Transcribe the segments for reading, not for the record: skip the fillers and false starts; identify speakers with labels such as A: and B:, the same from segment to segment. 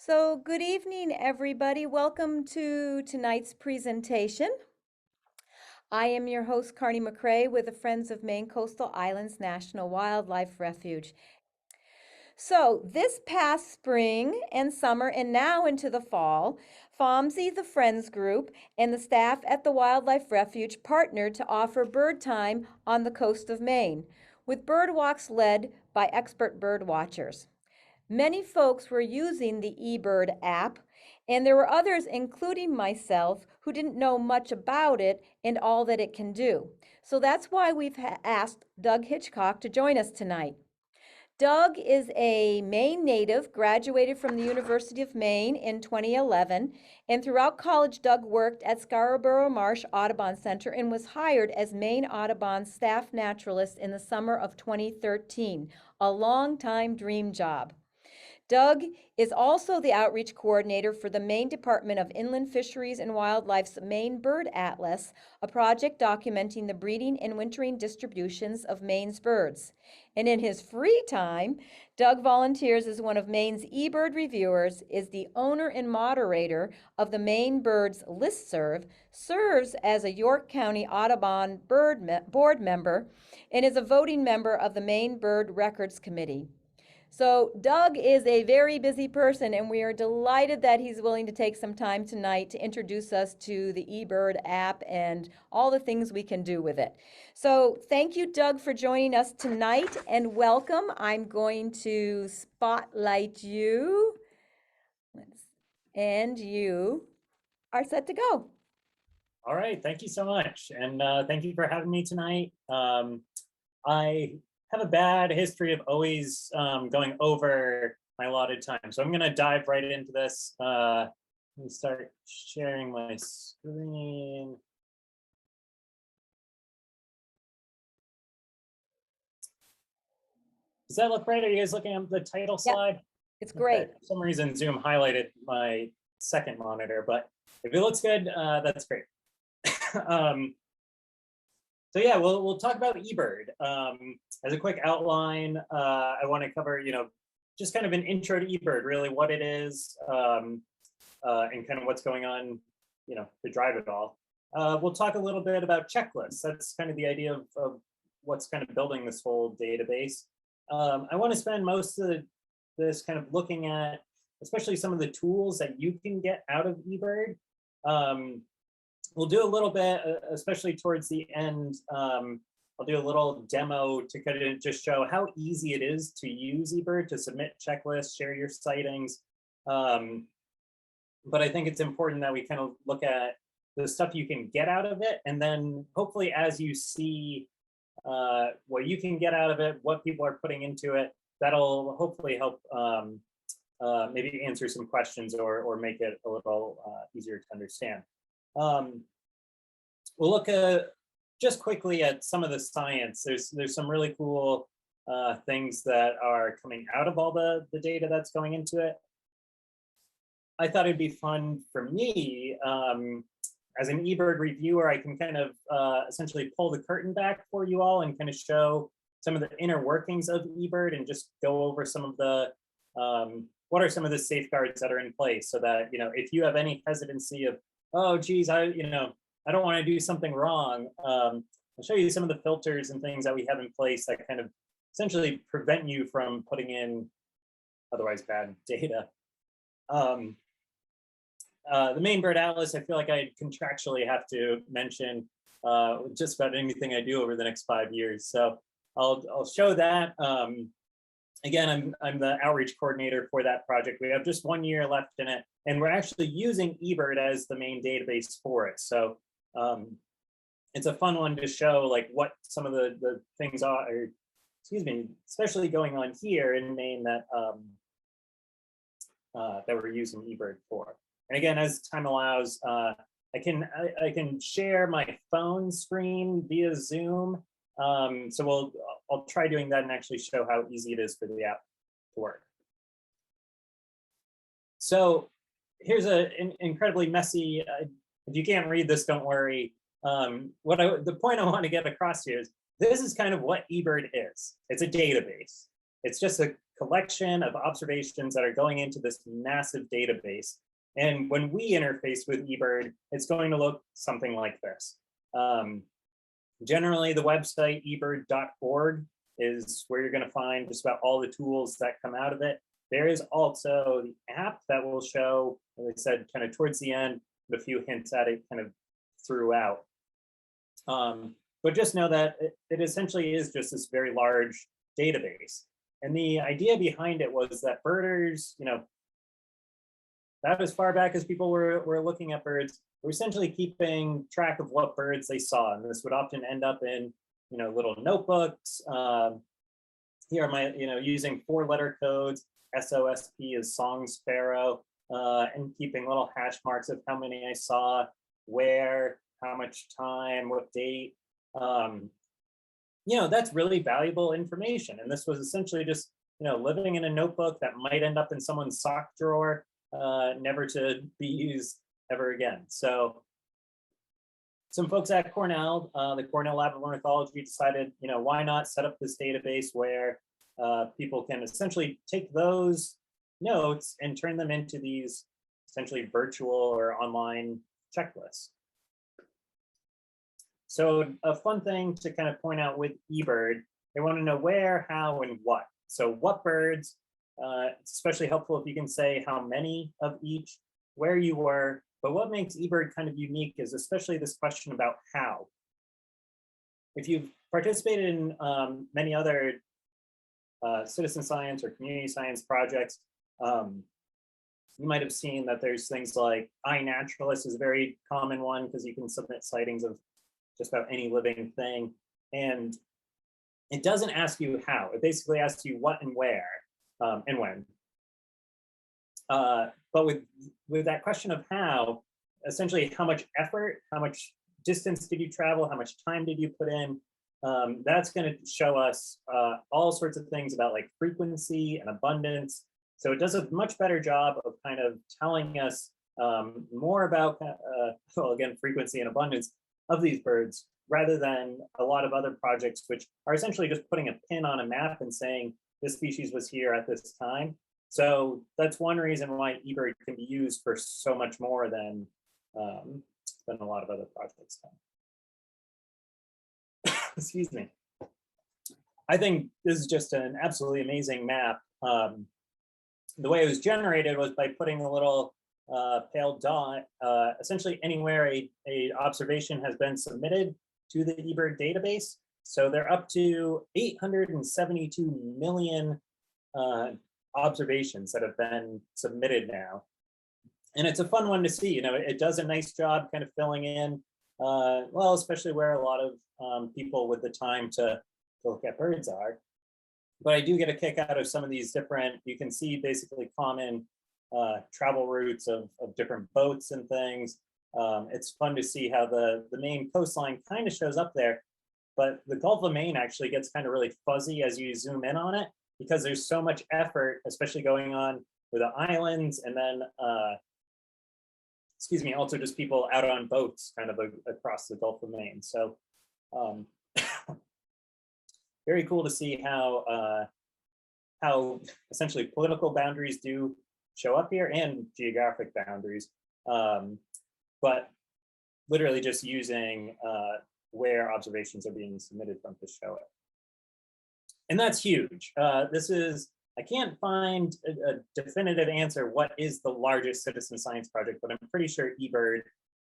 A: So good evening, everybody. Welcome to tonight's presentation. I am your host, Carney McCrae, with the Friends of Maine Coastal Islands National Wildlife Refuge. So this past spring and summer and now into the fall, FOMSI, the Friends Group, and the staff at the Wildlife Refuge partnered to offer bird time on the coast of Maine, with bird walks led by expert bird watchers. Many folks were using the eBird app, and there were others, including myself, who didn't know much about it and all that it can do. So that's why we've asked Doug Hitchcox to join us tonight. Doug is a Maine native, graduated from the University of Maine in 2011, and throughout college, Doug worked at Scarborough Marsh Audubon Center and was hired as Maine Audubon staff naturalist in the summer of 2013, a long-time dream job. Doug is also the outreach coordinator for the Maine Department of Inland Fisheries and Wildlife's Maine Bird Atlas, a project documenting the breeding and wintering distributions of Maine's birds. And in his free time, Doug volunteers as one of Maine's eBird reviewers, is the owner and moderator of the Maine Birds Listserv, serves as a York County Audubon board member, and is a voting member of the Maine Bird Records Committee. So Doug is a very busy person, and we are delighted that he's willing to take some time tonight to introduce us to the eBird app and all the things we can do with it. So thank you, Doug, for joining us tonight, and welcome. I'm going to spotlight you, and you are set to go.
B: All right, thank you so much. And thank you for having me tonight. I have a bad history of always going over my allotted time. So I'm gonna dive right into this. Let me start sharing my screen. Does that look right? Are you guys looking at the title slide?
A: Yep, it's great.
B: Okay. For some reason, Zoom highlighted my second monitor, but if it looks good, that's great. So yeah, we'll talk about eBird. As a quick outline, I want to cover, just kind of an intro to eBird, really what it is, and kind of what's going on, to drive it all. We'll talk a little bit about checklists. That's kind of the idea of what's kind of building this whole database. I want to spend most of this kind of looking at, especially some of the tools that you can get out of eBird. We'll do a little bit, especially towards the end, I'll do a little demo to kind of just show how easy it is to use eBird, to submit checklists, share your sightings. But I think it's important that we kind of look at the stuff you can get out of it. And then hopefully as you see what you can get out of it, what people are putting into it, that'll hopefully help maybe answer some questions or make it a little easier to understand. We'll look at just quickly at some of the science. There's some really cool things that are coming out of all the data that's going into it. I thought it'd be fun for me as an eBird reviewer. I can kind of essentially pull the curtain back for you all and kind of show some of the inner workings of eBird and just go over some of the what are some of the safeguards that are in place, so that if you have any hesitancy of, oh geez, I don't want to do something wrong, I'll show you some of the filters and things that we have in place that kind of essentially prevent you from putting in otherwise bad data. The Maine Bird Atlas, I feel like I contractually have to mention just about anything I do over the next 5 years. So I'll show that. Again, I'm the outreach coordinator for that project. We have just 1 year left in it, and we're actually using eBird as the main database for it. So it's a fun one to show like what some of the things are, especially going on here in Maine that that we're using eBird for. And again, as time allows, I can share my phone screen via Zoom. So I'll try doing that and actually show how easy it is for the app to work. So here's an incredibly messy, if you can't read this, don't worry. The point I want to get across here is this is kind of what eBird is. It's a database. It's just a collection of observations that are going into this massive database. And when we interface with eBird, it's going to look something like this. Generally, the website ebird.org is where you're going to find just about all the tools that come out of it. There is also the app that will show, as I said, kind of towards the end, a few hints at it kind of throughout. But just know that it essentially is just this very large database. And the idea behind it was that birders, that as far back as people were looking at birds, were essentially keeping track of what birds they saw. And this would often end up in, little notebooks. Here am I, using 4-letter codes. SOSP is song sparrow, and keeping little hash marks of how many I saw, where, how much time, what date. That's really valuable information. And this was essentially just, living in a notebook that might end up in someone's sock drawer, never to be used ever again. So some folks at Cornell, the Cornell Lab of Ornithology decided, why not set up this database where people can essentially take those notes and turn them into these essentially virtual or online checklists. So a fun thing to kind of point out with eBird, they want to know where, how, and what. So what birds, it's especially helpful if you can say how many of each, where you were, but what makes eBird kind of unique is especially this question about how. If you've participated in many other citizen science or community science projects, you might have seen that there's things like iNaturalist is a very common one because you can submit sightings of just about any living thing. And it doesn't ask you how, it basically asks you what and where and when. But with that question of how, essentially how much effort, how much distance did you travel, how much time did you put in, that's going to show us all sorts of things about like frequency and abundance. So it does a much better job of kind of telling us more about, well, again, frequency and abundance of these birds, rather than a lot of other projects, which are essentially just putting a pin on a map and saying this species was here at this time. So that's one reason why eBird can be used for so much more than a lot of other projects can. Excuse me. I think this is just an absolutely amazing map. The way it was generated was by putting a little pale dot, essentially anywhere a observation has been submitted to the eBird database. So they're up to 872 million observations that have been submitted now. And it's a fun one to see. It does a nice job kind of filling in, well, especially where a lot of people with the time to look at birds are. But I do get a kick out of some of these different, you can see basically common travel routes of different boats and things. It's fun to see how the Maine coastline kind of shows up there, but the Gulf of Maine actually gets kind of really fuzzy as you zoom in on it, because there's so much effort, especially going on with the islands, and then, excuse me, also just people out on boats kind of across the Gulf of Maine. So very cool to see how essentially political boundaries do show up here, and geographic boundaries, but literally just using where observations are being submitted from to show it. And that's huge. This is, I can't find a definitive answer what is the largest citizen science project, but I'm pretty sure eBird,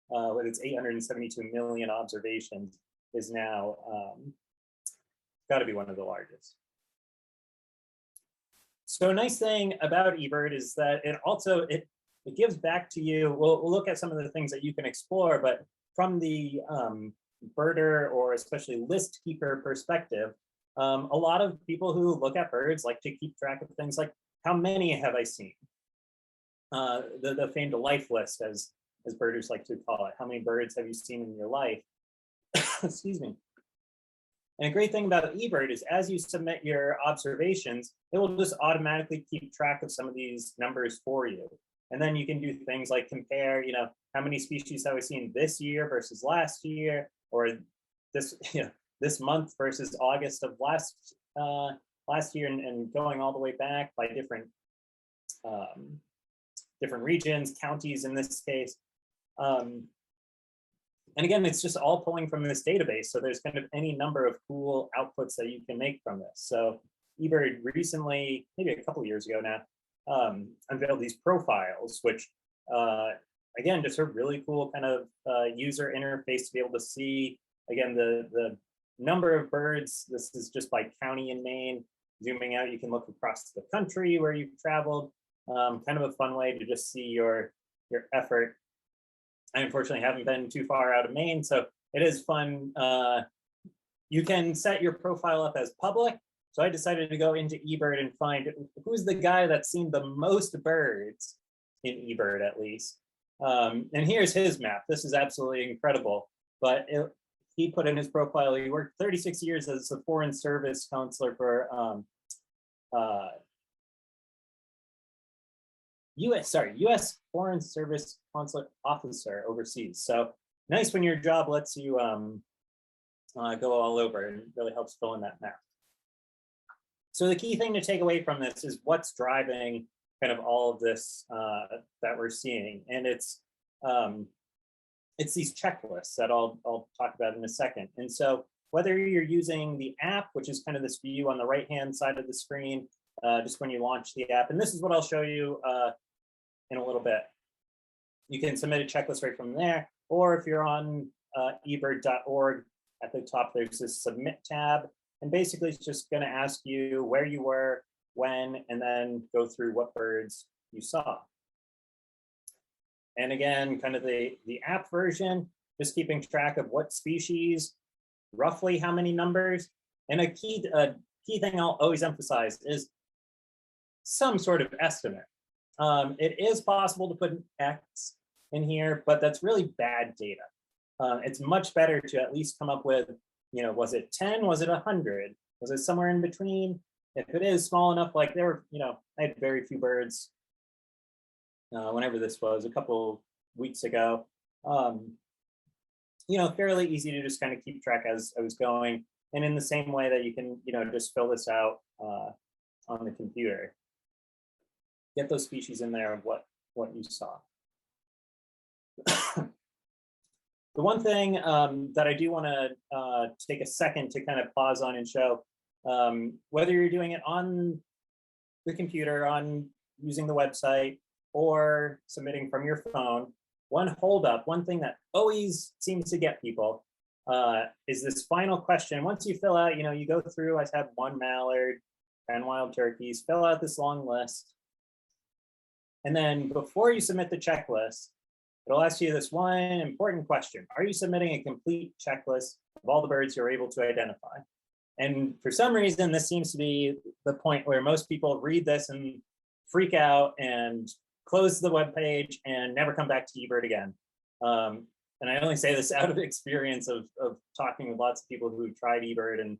B: with its 872 million observations, is now got to be one of the largest. So a nice thing about eBird is that it also, it gives back to you, we'll look at some of the things that you can explore, but from the birder or especially list keeper perspective, a lot of people who look at birds like to keep track of things like, how many have I seen? The famed life list, as birders like to call it. How many birds have you seen in your life? Excuse me. And a great thing about eBird is as you submit your observations, it will just automatically keep track of some of these numbers for you. And then you can do things like compare, how many species have we seen this year versus last year, or this, this month versus August of last year and going all the way back by different regions, counties in this case. And again, it's just all pulling from this database. So there's kind of any number of cool outputs that you can make from this. So eBird recently, maybe a couple of years ago now, unveiled these profiles, which again, just a really cool kind of user interface to be able to see, again, the number of birds. This is just by county in Maine. Zooming out, you can look across the country where you've traveled. Kind of a fun way to just see your effort. I unfortunately haven't been too far out of Maine, so it is fun. You can set your profile up as public. So I decided to go into eBird and find who's the guy that's seen the most birds in eBird, at least. And here's his map. This is absolutely incredible. But he put in his profile, he worked 36 years as a foreign service counselor for U.S. Foreign Service Consulate Officer overseas. So nice when your job lets you go all over and really helps fill in that map. So the key thing to take away from this is what's driving kind of all of this that we're seeing. And it's these checklists that I'll talk about in a second. And so whether you're using the app, which is kind of this view on the right-hand side of the screen, just when you launch the app, and this is what I'll show you in a little bit. You can submit a checklist right from there, or if you're on ebird.org, at the top there's this submit tab, and basically it's just going to ask you where you were, when, and then go through what birds you saw. And again, kind of the app version, just keeping track of what species, roughly how many numbers, and a key thing I'll always emphasize is some sort of estimate. It is possible to put an X in here, but that's really bad data. It's much better to at least come up with, was it 10? Was it 100? Was it somewhere in between? If it is small enough, like I had very few birds whenever this was, a couple weeks ago. Fairly easy to just kind of keep track as I was going. And in the same way that you can, just fill this out on the computer. Get those species in there of what you saw. The one thing that I do want to take a second to kind of pause on and show, whether you're doing it on the computer, on using the website, or submitting from your phone, one thing that always seems to get people is this final question. Once you fill out, you go through, I have 1 mallard, 10 wild turkeys, fill out this long list. And then before you submit the checklist, it'll ask you this one important question. Are you submitting a complete checklist of all the birds you're able to identify? And for some reason, this seems to be the point where most people read this and freak out and close the web page and never come back to eBird again. And I only say this out of experience of talking with lots of people who tried eBird. And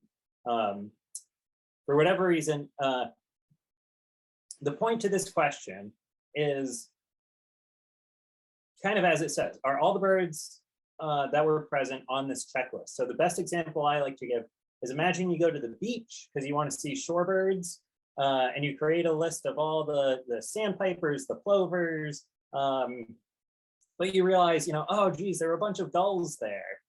B: for whatever reason, the point to this question is kind of as it says, are all the birds that were present on this checklist? So the best example I like to give is, imagine you go to the beach because you want to see shorebirds, and you create a list of all the sandpipers, the plovers, but you realize, oh geez, there were a bunch of gulls there,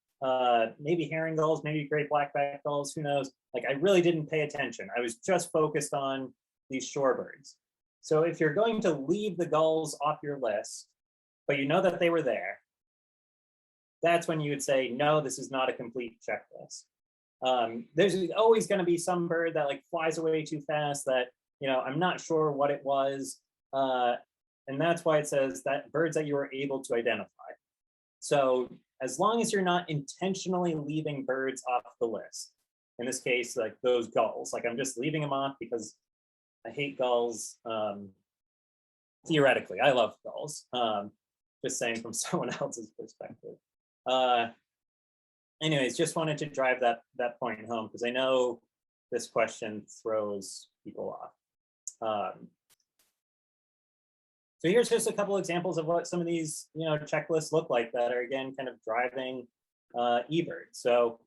B: maybe herring gulls, maybe great blackback gulls, who knows? Like, I really didn't pay attention. I was just focused on these shorebirds. So if you're going to leave the gulls off your list, but you know that they were there, that's when you would say, no, this is not a complete checklist. There's always going to be some bird that flies away too fast that, I'm not sure what it was. And that's why it says that birds that you were able to identify. So as long as you're not intentionally leaving birds off the list, in this case, those gulls, I'm just leaving them off because I hate gulls. Theoretically, I love gulls. Just saying from someone else's perspective. Anyways, just wanted to drive that point home because I know this question throws people off. So here's just a couple examples of what some of these checklists look like that are, again, kind of driving eBird. So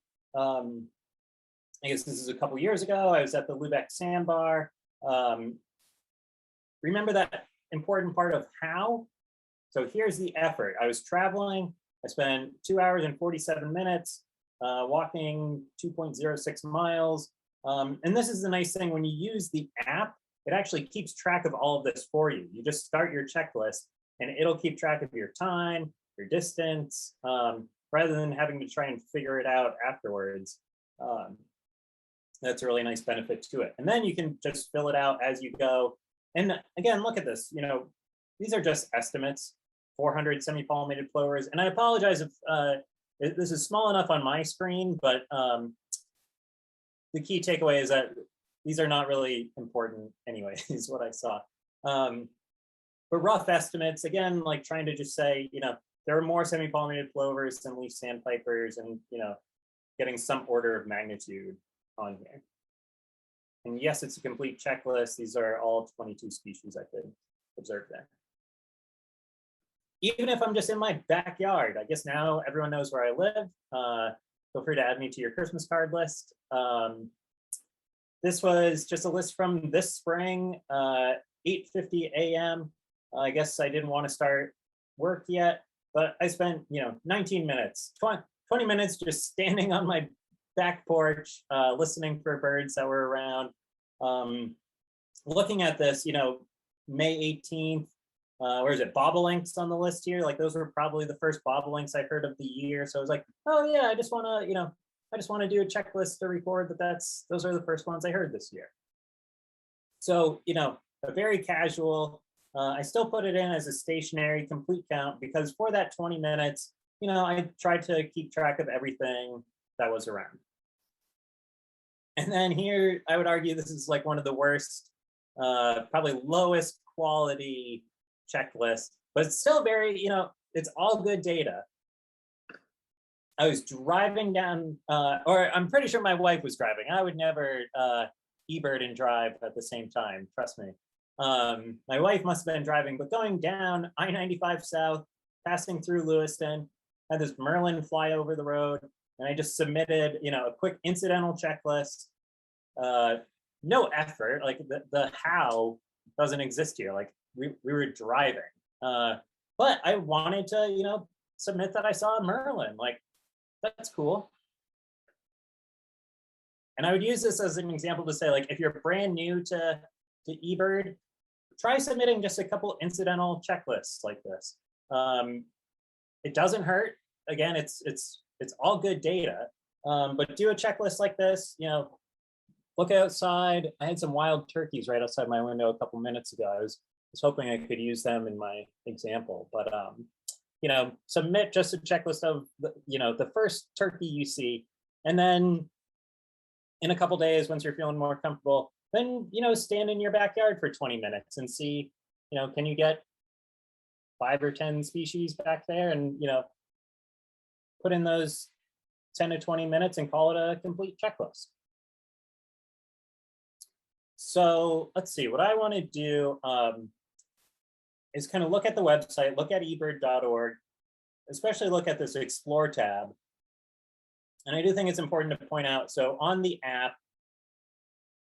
B: I guess this is a couple years ago. I was at the Lubeck Sandbar. Um, remember that important part of how? So here's the effort. I was traveling. I spent 2 hours and 47 minutes walking 2.06 miles. And this is the nice thing, when you use the app, it actually keeps track of all of this for you. You just start your checklist and it'll keep track of your time, your distance, rather than having to try and figure it out afterwards. That's a really nice benefit to it. And then you can just fill it out as you go. And again, look at this, these are just estimates, 400 semi-pollinated plovers. And I apologize if this is small enough on my screen, but the key takeaway is that these are not really important anyway, is what I saw. But rough estimates, again, like trying to just say, there are more semi-pollinated plovers than leaf sandpipers, and getting some order of magnitude on here. And yes, it's a complete checklist. These are all 22 species I could observe there. Even if I'm just in my backyard, I guess now everyone knows where I live. Feel free to add me to your Christmas card list. This was just a list from this spring, 8:50 a.m. I guess I didn't want to start work yet, but I spent 19 minutes, 20 minutes just standing on my back porch, listening for birds that were around, looking at this, May 18th, where is it, bobolinks on the list here? Like those were probably the first bobolinks I heard of the year. So I was like, oh yeah, I just want to do a checklist to record that those are the first ones I heard this year. So, a very casual, I still put it in as a stationary complete count because for that 20 minutes, I tried to keep track of everything that was around. And then here, I would argue this is like one of the worst, probably lowest quality checklists, but it's still very, it's all good data. I was driving down, or I'm pretty sure my wife was driving. I would never eBird and drive at the same time, trust me. My wife must have been driving, but going down I-95 South, passing through Lewiston, had this Merlin fly over the road, and I just submitted, a quick incidental checklist. No effort, like the how doesn't exist here. Like we were driving, but I wanted to, submit that I saw a Merlin. Like that's cool. And I would use this as an example to say, like, if you're brand new to eBird, try submitting just a couple incidental checklists like this. It doesn't hurt. Again, it's all good data, but do a checklist like this. Look outside. I had some wild turkeys right outside my window a couple minutes ago. I was hoping I could use them in my example, but submit just a checklist of the first turkey you see, and then in a couple days, once you're feeling more comfortable, then stand in your backyard for 20 minutes and see, can you get 5 or 10 species back there, and put in those 10 to 20 minutes and call it a complete checklist. So let's see, what I want to do is kind of look at the website, look at ebird.org, especially look at this Explore tab. And I do think it's important to point out, so on the app,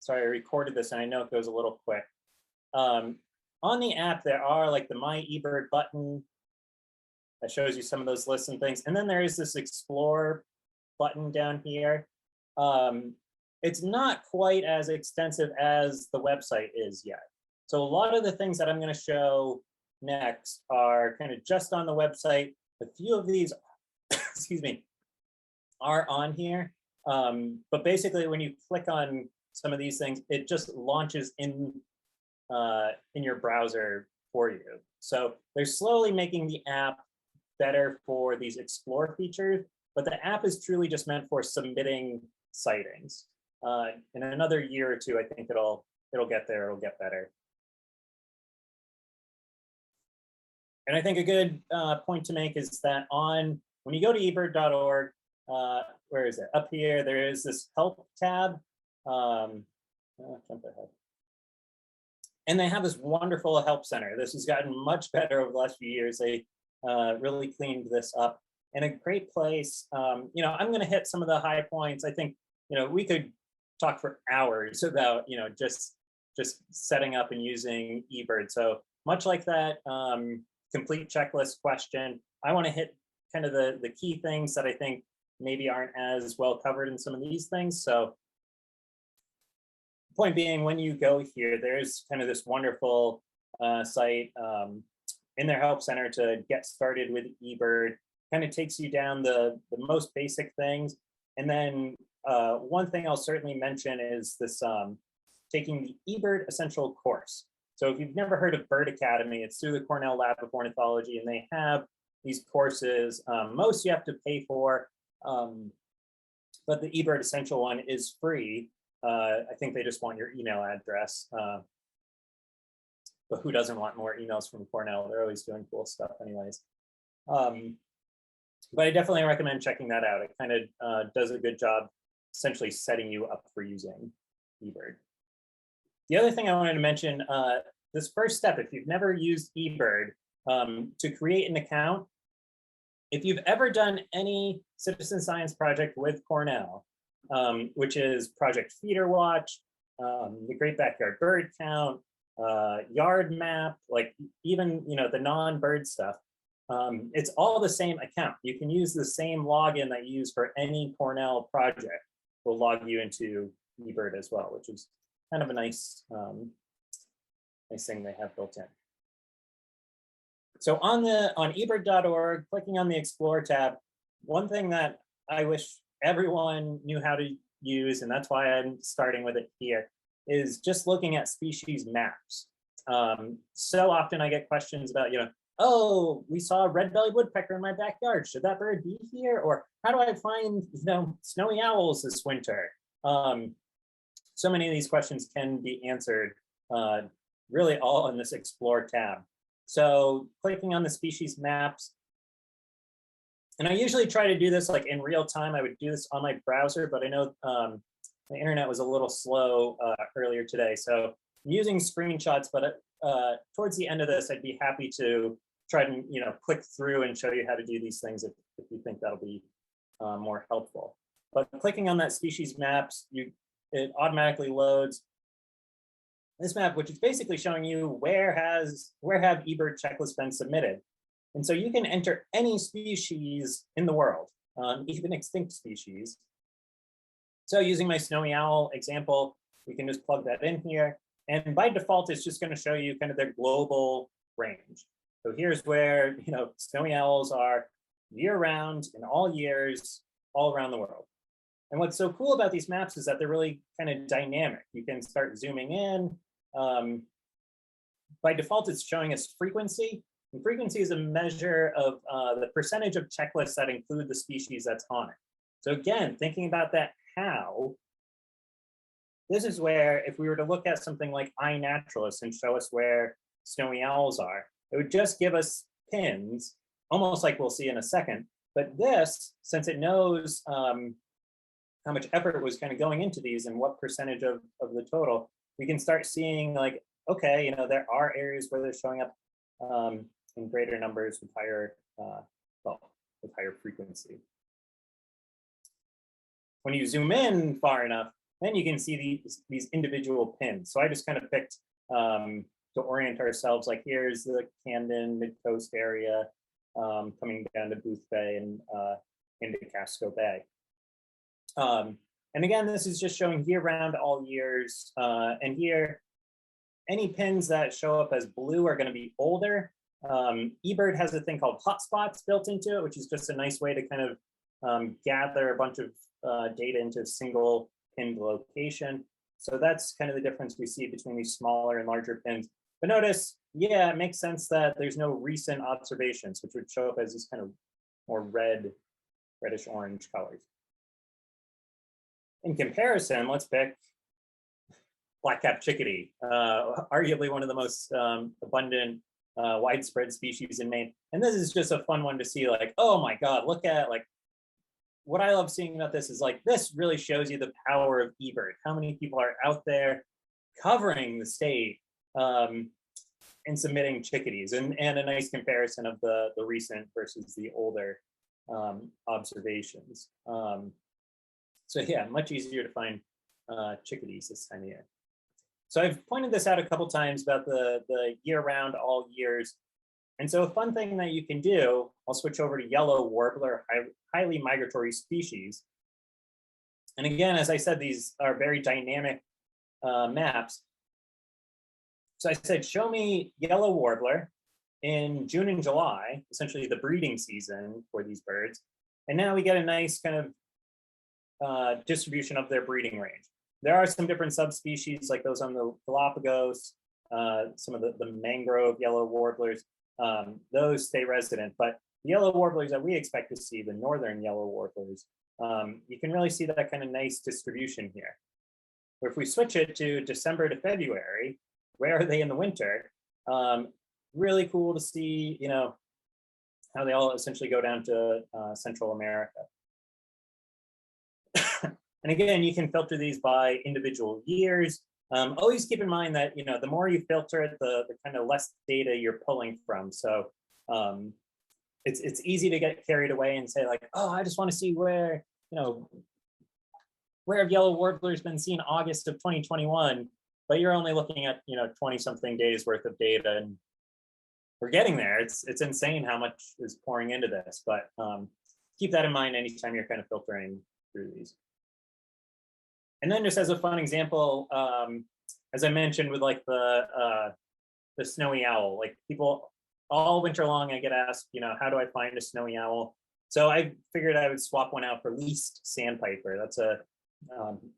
B: sorry, I recorded this and I know it goes a little quick. On the app, there are like the My eBird button that shows you some of those lists and things. And then there is this Explore button down here. It's not quite as extensive as the website is yet. So a lot of the things that I'm going to show next are kind of just on the website. A few of these, excuse me, are on here. But basically, when you click on some of these things, it just launches in your browser for you. So they're slowly making the app better for these Explore features, but the app is truly just meant for submitting sightings. In another year or two, I think it'll get there, it'll get better. And I think a good point to make is that when you go to ebird.org, where is it? Up here, there is this help tab. Jump ahead. And they have this wonderful help center. This has gotten much better over the last few years. They really cleaned this up. And a great place. I'm going to hit some of the high points. I think we could talk for hours about, just setting up and using eBird. So much like that complete checklist question, I want to hit kind of the key things that I think maybe aren't as well covered in some of these things. So point being, when you go here, there's kind of this wonderful site in their help center to get started with eBird. Kind of takes you down the most basic things. And then one thing I'll certainly mention is this taking the eBird Essential course. So if you've never heard of Bird Academy, it's through the Cornell Lab of Ornithology, and they have these courses. Most you have to pay for, but the eBird Essential one is free. I think they just want your email address. But who doesn't want more emails from Cornell? They're always doing cool stuff anyways. But I definitely recommend checking that out. It kind of does a good job essentially setting you up for using eBird. The other thing I wanted to mention, this first step, if you've never used eBird, to create an account, if you've ever done any citizen science project with Cornell, which is Project Feeder Watch, the Great Backyard Bird Count, Yard Map, like even the non-bird stuff, it's all the same account. You can use the same login that you use for any Cornell project. Will log you into eBird as well, which is kind of a nice thing they have built in. So on ebird.org, clicking on the Explore tab, one thing that I wish everyone knew how to use, and that's why I'm starting with it here, is just looking at species maps. So often I get questions about, oh, we saw a red-bellied woodpecker in my backyard. Should that bird be here? Or how do I find, snowy owls this winter? So many of these questions can be answered really all in this Explore tab. So clicking on the species maps, and I usually try to do this like in real time. I would do this on my browser, but I know the internet was a little slow earlier today. So I'm using screenshots, but towards the end of this, I'd be happy to try to click through and show you how to do these things if you think that'll be more helpful. But clicking on that species maps, it automatically loads this map, which is basically showing you where have eBird checklists been submitted. And so you can enter any species in the world, even extinct species. So using my snowy owl example, we can just plug that in here. And by default, it's just going to show you kind of their global range. So here's where snowy owls are year-round in all years, all around the world. And what's so cool about these maps is that they're really kind of dynamic. You can start zooming in. By default, it's showing us frequency. And frequency is a measure of the percentage of checklists that include the species that's on it. So again, thinking about that how, this is where if we were to look at something like iNaturalist and show us where snowy owls are, it would just give us pins, almost like we'll see in a second. But this, since it knows how much effort was kind of going into these and what percentage of the total, we can start seeing like, okay, there are areas where they're showing up in greater numbers with higher, with higher frequency. When you zoom in far enough, then you can see these individual pins. So I just kind of picked to orient ourselves, like here's the Camden Mid-Coast area, coming down to Booth Bay and into Casco Bay. And again, this is just showing year-round, all years. And here, any pins that show up as blue are going to be older. eBird has a thing called hotspots built into it, which is just a nice way to kind of gather a bunch of data into a single pinned location. So that's kind of the difference we see between these smaller and larger pins. But notice, yeah, it makes sense that there's no recent observations, which would show up as these kind of more reddish orange colors. In comparison, let's pick Blackcap Chickadee, arguably one of the most abundant, widespread species in Maine. And this is just a fun one to see, like, oh my God, look at, like, what I love seeing about this is like, this really shows you the power of eBird. How many people are out there covering the state and submitting chickadees, and a nice comparison of the recent versus the older observations. So yeah, much easier to find chickadees this time of year. So I've pointed this out a couple times about the year-round, all years. And so a fun thing that you can do, I'll switch over to yellow warbler, highly migratory species. And again, as I said, these are very dynamic maps. So I said, show me yellow warbler in June and July, essentially the breeding season for these birds. And now we get a nice kind of distribution of their breeding range. There are some different subspecies like those on the Galapagos, some of the mangrove yellow warblers, those stay resident. But the yellow warblers that we expect to see, the northern yellow warblers, you can really see that kind of nice distribution here. If we switch it to December to February, where are they in the winter? Really cool to see, you know, how they all essentially go down to Central America. And again, you can filter these by individual years. Always keep in mind that, you know, the more you filter it, the kind of less data you're pulling from. So it's easy to get carried away and say like, oh, I just want to see where, you know, where have yellow warblers been seen August of 2021, but you're only looking at, you know, 20 something days worth of data, and we're getting there. It's insane how much is pouring into this, but keep that in mind anytime you're kind of filtering through these. And then just as a fun example, as I mentioned with like the snowy owl, like people all winter long, I get asked, you know, how do I find a snowy owl? So I figured I would swap one out for least sandpiper. That's our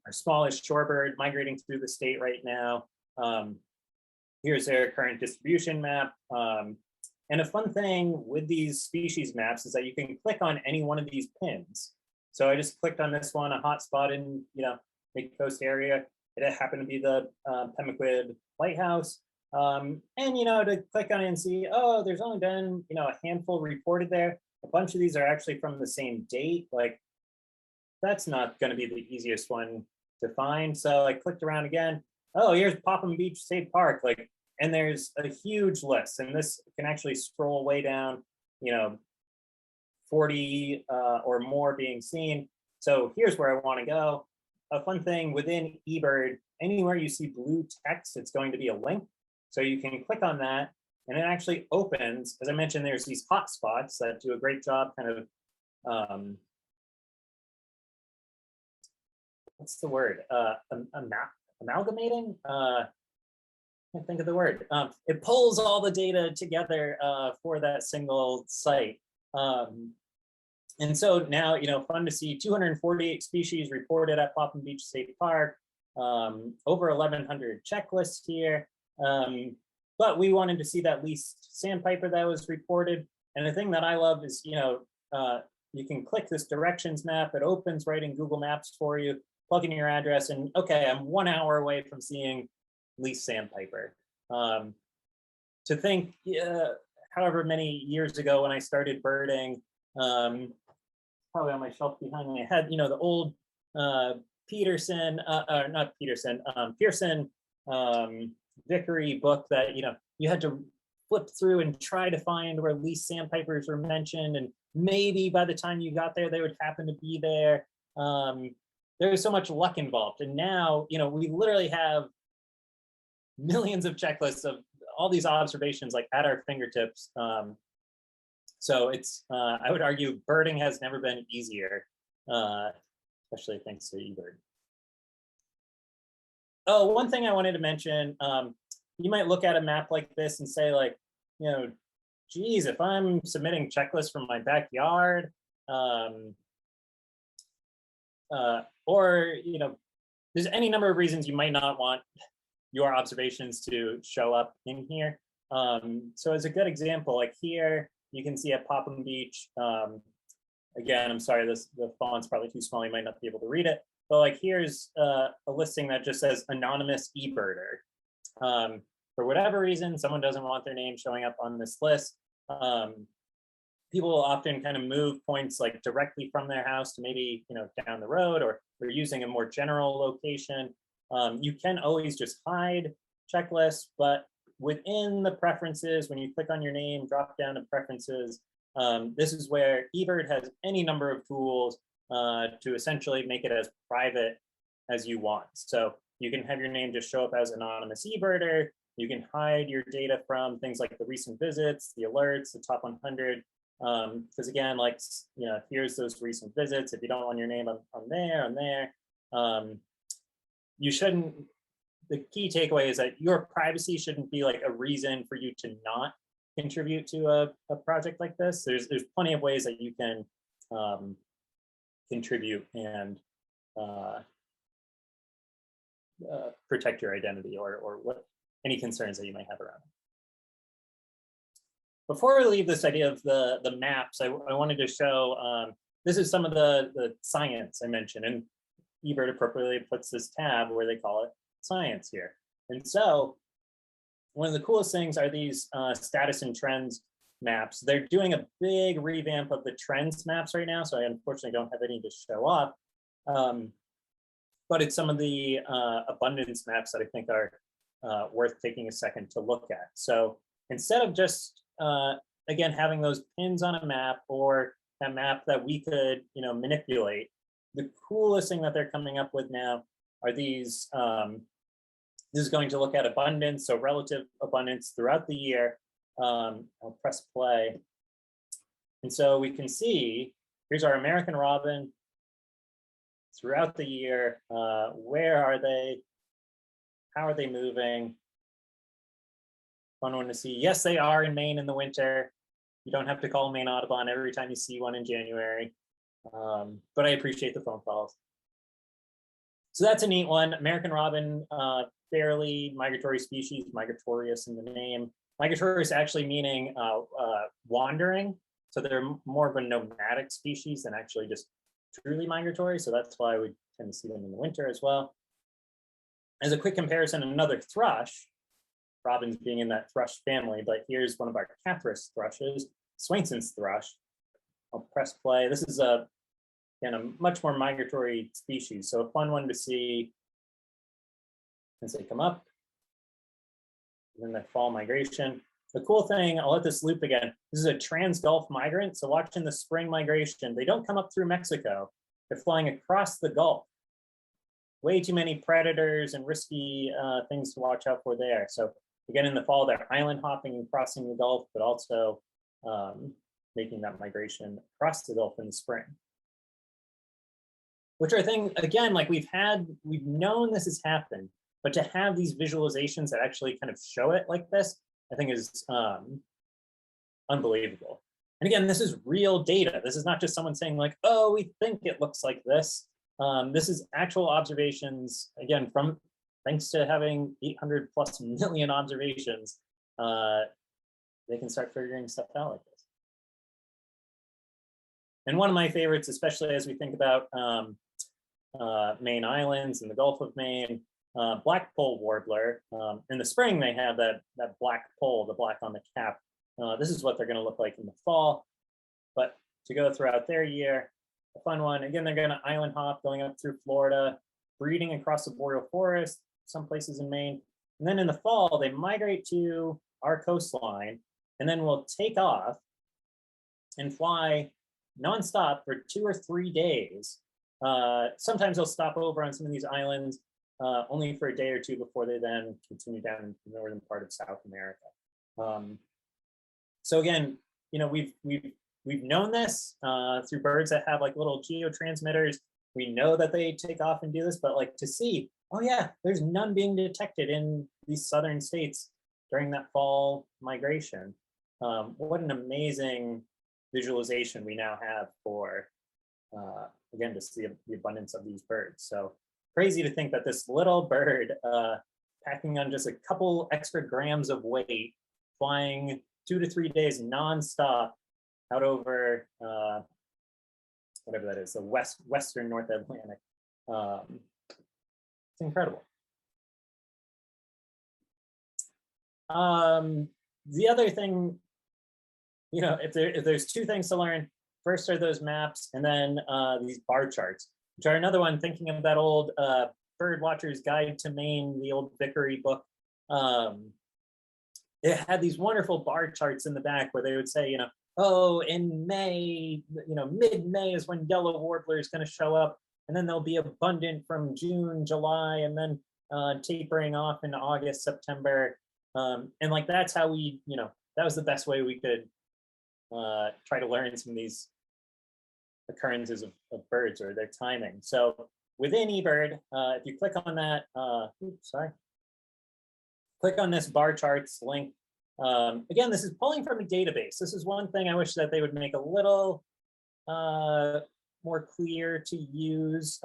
B: smallest shorebird migrating through the state right now. Here's their current distribution map. And a fun thing with these species maps is that you can click on any one of these pins. So I just clicked on this one, a hot spot in, you know, mid-coast area. It happened to be the Pemaquid Lighthouse. And, you know, to click on it and see, oh, there's only been, you know, a handful reported there. A bunch of these are actually from the same date. Like, that's not going to be the easiest one to find. So I clicked around again. Oh, here's Popham Beach State Park. Like, and there's a huge list. And this can actually scroll way down, you know, 40 or more being seen. So here's where I want to go. A fun thing within eBird, anywhere you see blue text, it's going to be a link. So you can click on that and it actually opens. As I mentioned, there's these hotspots that do a great job kind of, what's the word? Amalgamating? I can't think of the word. It pulls all the data together for that single site. And so now, you know, fun to see 248 species reported at Popham Beach State Park, over 1,100 checklists here. But we wanted to see that least sandpiper that was reported. And the thing that I love is, you know, you can click this directions map. It opens right in Google Maps for you, plug in your address, and okay, I'm 1 hour away from seeing least sandpiper. To think, however many years ago when I started birding, probably on my shelf behind me, I had, you know, the old Pearson Vickery book that, you know, you had to flip through and try to find where least sandpipers were mentioned, and maybe by the time you got there, they would happen to be there. There was so much luck involved, and now, you know, we literally have millions of checklists of all these observations like at our fingertips. So it's, I would argue birding has never been easier, especially thanks to eBird. Oh, one thing I wanted to mention, you might look at a map like this and say like, you know, geez, if I'm submitting checklists from my backyard, or, you know, there's any number of reasons you might not want your observations to show up in here. So as a good example, like here, you can see at Popham Beach, again, I'm sorry, the font's probably too small, you might not be able to read it, but like here's a listing that just says anonymous eBirder. For whatever reason, someone doesn't want their name showing up on this list. People will often kind of move points like directly from their house to maybe, you know, down the road, or they're using a more general location. You can always just hide checklists, but within the preferences, when you click on your name, drop down to preferences, this is where eBird has any number of tools to essentially make it as private as you want. So you can have your name just show up as anonymous eBirder. You can hide your data from things like the recent visits, the alerts, the top 100. Because again, like, here's those recent visits. If you don't want your name on there. You shouldn't, the key takeaway is that your privacy shouldn't be like a reason for you to not contribute to a project like this. There's plenty of ways that you can contribute and protect your identity or what any concerns that you might have around it. Before we leave this idea of the maps, I wanted to show, this is some of the science I mentioned, and eBird appropriately puts this tab where they call it science here. And so one of the coolest things are these status and trends maps. They're doing a big revamp of the trends maps right now, so I unfortunately don't have any to show up. But it's some of the abundance maps that I think are worth taking a second to look at. So instead of just, again, having those pins on a map or a map that we could, manipulate, the coolest thing that they're coming up with now are these, this is going to look at abundance, so relative abundance throughout the year. I'll press play. And so we can see, here's our American robin throughout the year. Where are they? How are they moving? Fun one to see. Yes, they are in Maine in the winter. You don't have to call Maine Audubon every time you see one in January. But I appreciate the phone calls. So that's a neat one. American robin, fairly migratory species, migratorious in the name. Migratorious actually meaning wandering. So they're more of a nomadic species than actually just truly migratory. So that's why we tend to see them in the winter as well. As a quick comparison, another thrush, robins being in that thrush family, but here's one of our Cathras thrushes, Swainson's thrush. I'll press play. This is a much more migratory species. So a fun one to see as they come up. And then the fall migration. The cool thing, I'll let this loop again. This is a trans-Gulf migrant. So watching the spring migration, they don't come up through Mexico. They're flying across the Gulf. Way too many predators and risky things to watch out for there. So again, in the fall, they're island hopping and crossing the Gulf, but also making that migration across the Gulf in the spring. Which I think, again, like we've known this has happened, but to have these visualizations that actually kind of show it like this, I think is unbelievable. And again, this is real data. This is not just someone saying like, oh, we think it looks like this. This is actual observations, again, from thanks to having 800+ million observations, they can start figuring stuff out like this. And one of my favorites, especially as we think about Maine Islands and the Gulf of Maine, Blackpole Warbler. In the spring, they have that black pole, the black on the cap. This is what they're going to look like in the fall. But to go throughout their year, a fun one. Again, they're going to island hop, going up through Florida, breeding across the boreal forest, some places in Maine. And then in the fall, they migrate to our coastline, and then will take off and fly nonstop for 2 or 3 days. Sometimes they'll stop over on some of these islands only for a day or two before they then continue down into the northern part of South America. So again, we've known this through birds that have like little geotransmitters. We know that they take off and do this, but like to see, oh yeah, there's none being detected in these southern states during that fall migration. What an amazing visualization we now have for, again, to see the abundance of these birds. So crazy to think that this little bird packing on just a couple extra grams of weight, flying 2 to 3 days nonstop out over whatever that is, the western North Atlantic. It's incredible. The other thing, if there's 2 things to learn, first are those maps, and then these bar charts, which are another one, thinking of that old Bird Watcher's Guide to Maine, the old Vickery book. It had these wonderful bar charts in the back where they would say, oh, in May, mid-May is when yellow warbler is going to show up. and then they'll be abundant from June, July, and then tapering off in August, September. And like that's how we, that was the best way we could try to learn some of these occurrences of birds or their timing. So within eBird, if you click on that, click on this bar charts link. Again, this is pulling from a database. This is one thing I wish that they would make a little more clear to use.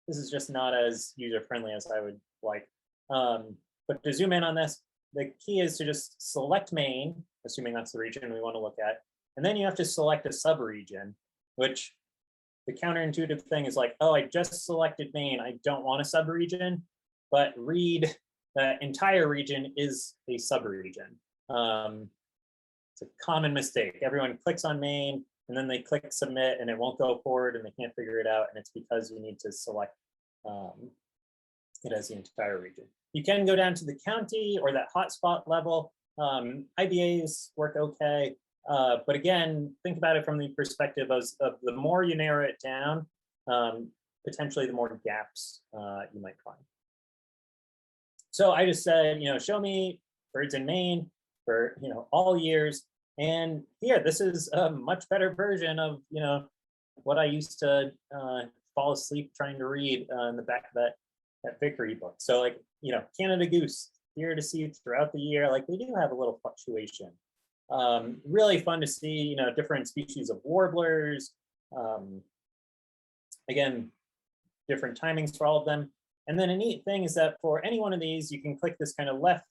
B: This is just not as user-friendly as I would like. But to zoom in on this, the key is to just select Maine, assuming that's the region we want to look at. And then you have to select a subregion, which the counterintuitive thing is like, oh, I just selected Maine. I don't want a subregion, but read the entire region is a subregion. It's a common mistake. Everyone clicks on Maine and then they click submit and it won't go forward and they can't figure it out. And it's because you need to select it as the entire region. You can go down to the county or that hotspot level. IBAs work okay. But again, think about it from the perspective of the more you narrow it down, potentially the more gaps you might find. So I just said, show me birds in Maine for, all years. And here, this is a much better version of, what I used to fall asleep trying to read in the back of that Vickery book. So like, Canada goose here to see throughout the year, like they do have a little fluctuation. Really fun to see, different species of warblers. Again, different timings for all of them. And then a neat thing is that for any one of these, you can click this kind of left,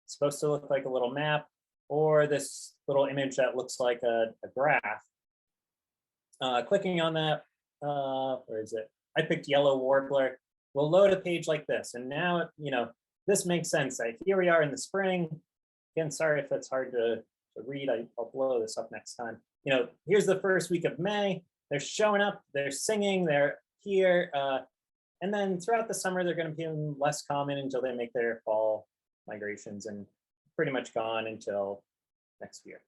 B: it's supposed to look like a little map, or this little image that looks like a graph. Clicking on that, where is it? I picked yellow warbler. We'll load a page like this. And now, this makes sense. Here we are in the spring. Again, sorry if that's hard to read. I'll blow this up next time. Here's the first week of May. They're showing up, they're singing, they're here. And then throughout the summer, they're going to be less common until they make their fall migrations and pretty much gone until next year.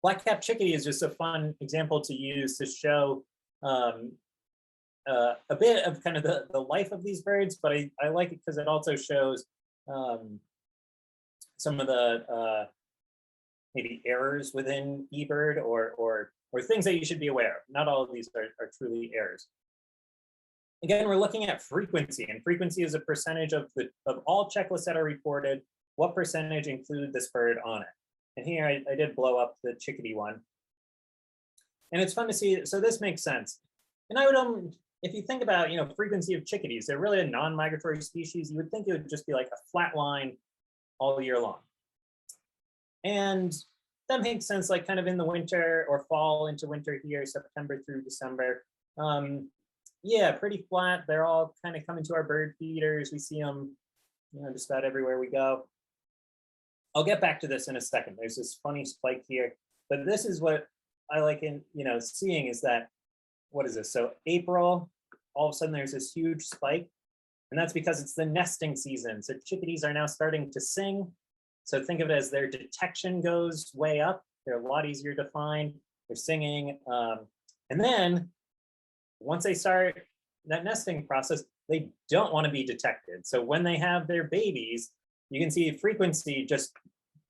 B: BlackCap Chickadee is just a fun example to use to show a bit of kind of the life of these birds, but I like it because it also shows some of the maybe errors within eBird or things that you should be aware of. Not all of these are truly errors. Again, we're looking at frequency, and frequency is a percentage of all checklists that are reported. What percentage include this bird on it? And here I did blow up the chickadee one. And it's fun to see, so this makes sense. And I would, if you think about, frequency of chickadees, they're really a non-migratory species. You would think it would just be like a flat line all year long. And that makes sense, like kind of in the winter or fall into winter here, September through December. Yeah, pretty flat. They're all kind of coming to our bird feeders. We see them, just about everywhere we go. I'll get back to this in a second. There's this funny spike here, but this is what I like in, seeing is that, what is this? So April, all of a sudden there's this huge spike, and that's because it's the nesting season. So chickadees are now starting to sing. So think of it as their detection goes way up. They're a lot easier to find. They're singing. And then once they start that nesting process, they don't want to be detected. So when they have their babies, you can see frequency just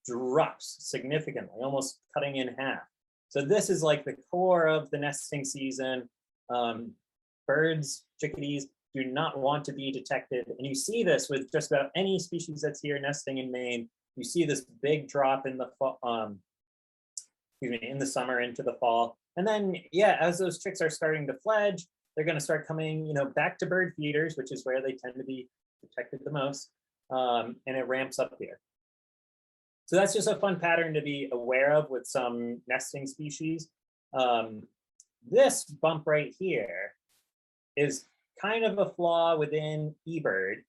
B: drops significantly, almost cutting in half. So this is like the core of the nesting season. Birds, chickadees do not want to be detected. And you see this with just about any species that's here nesting in Maine. You see this big drop in the in the summer into the fall. And then, yeah, as those chicks are starting to fledge, they're going to start coming, back to bird feeders, which is where they tend to be detected the most. And it ramps up here. So that's just a fun pattern to be aware of with some nesting species. This bump right here is kind of a flaw within eBird.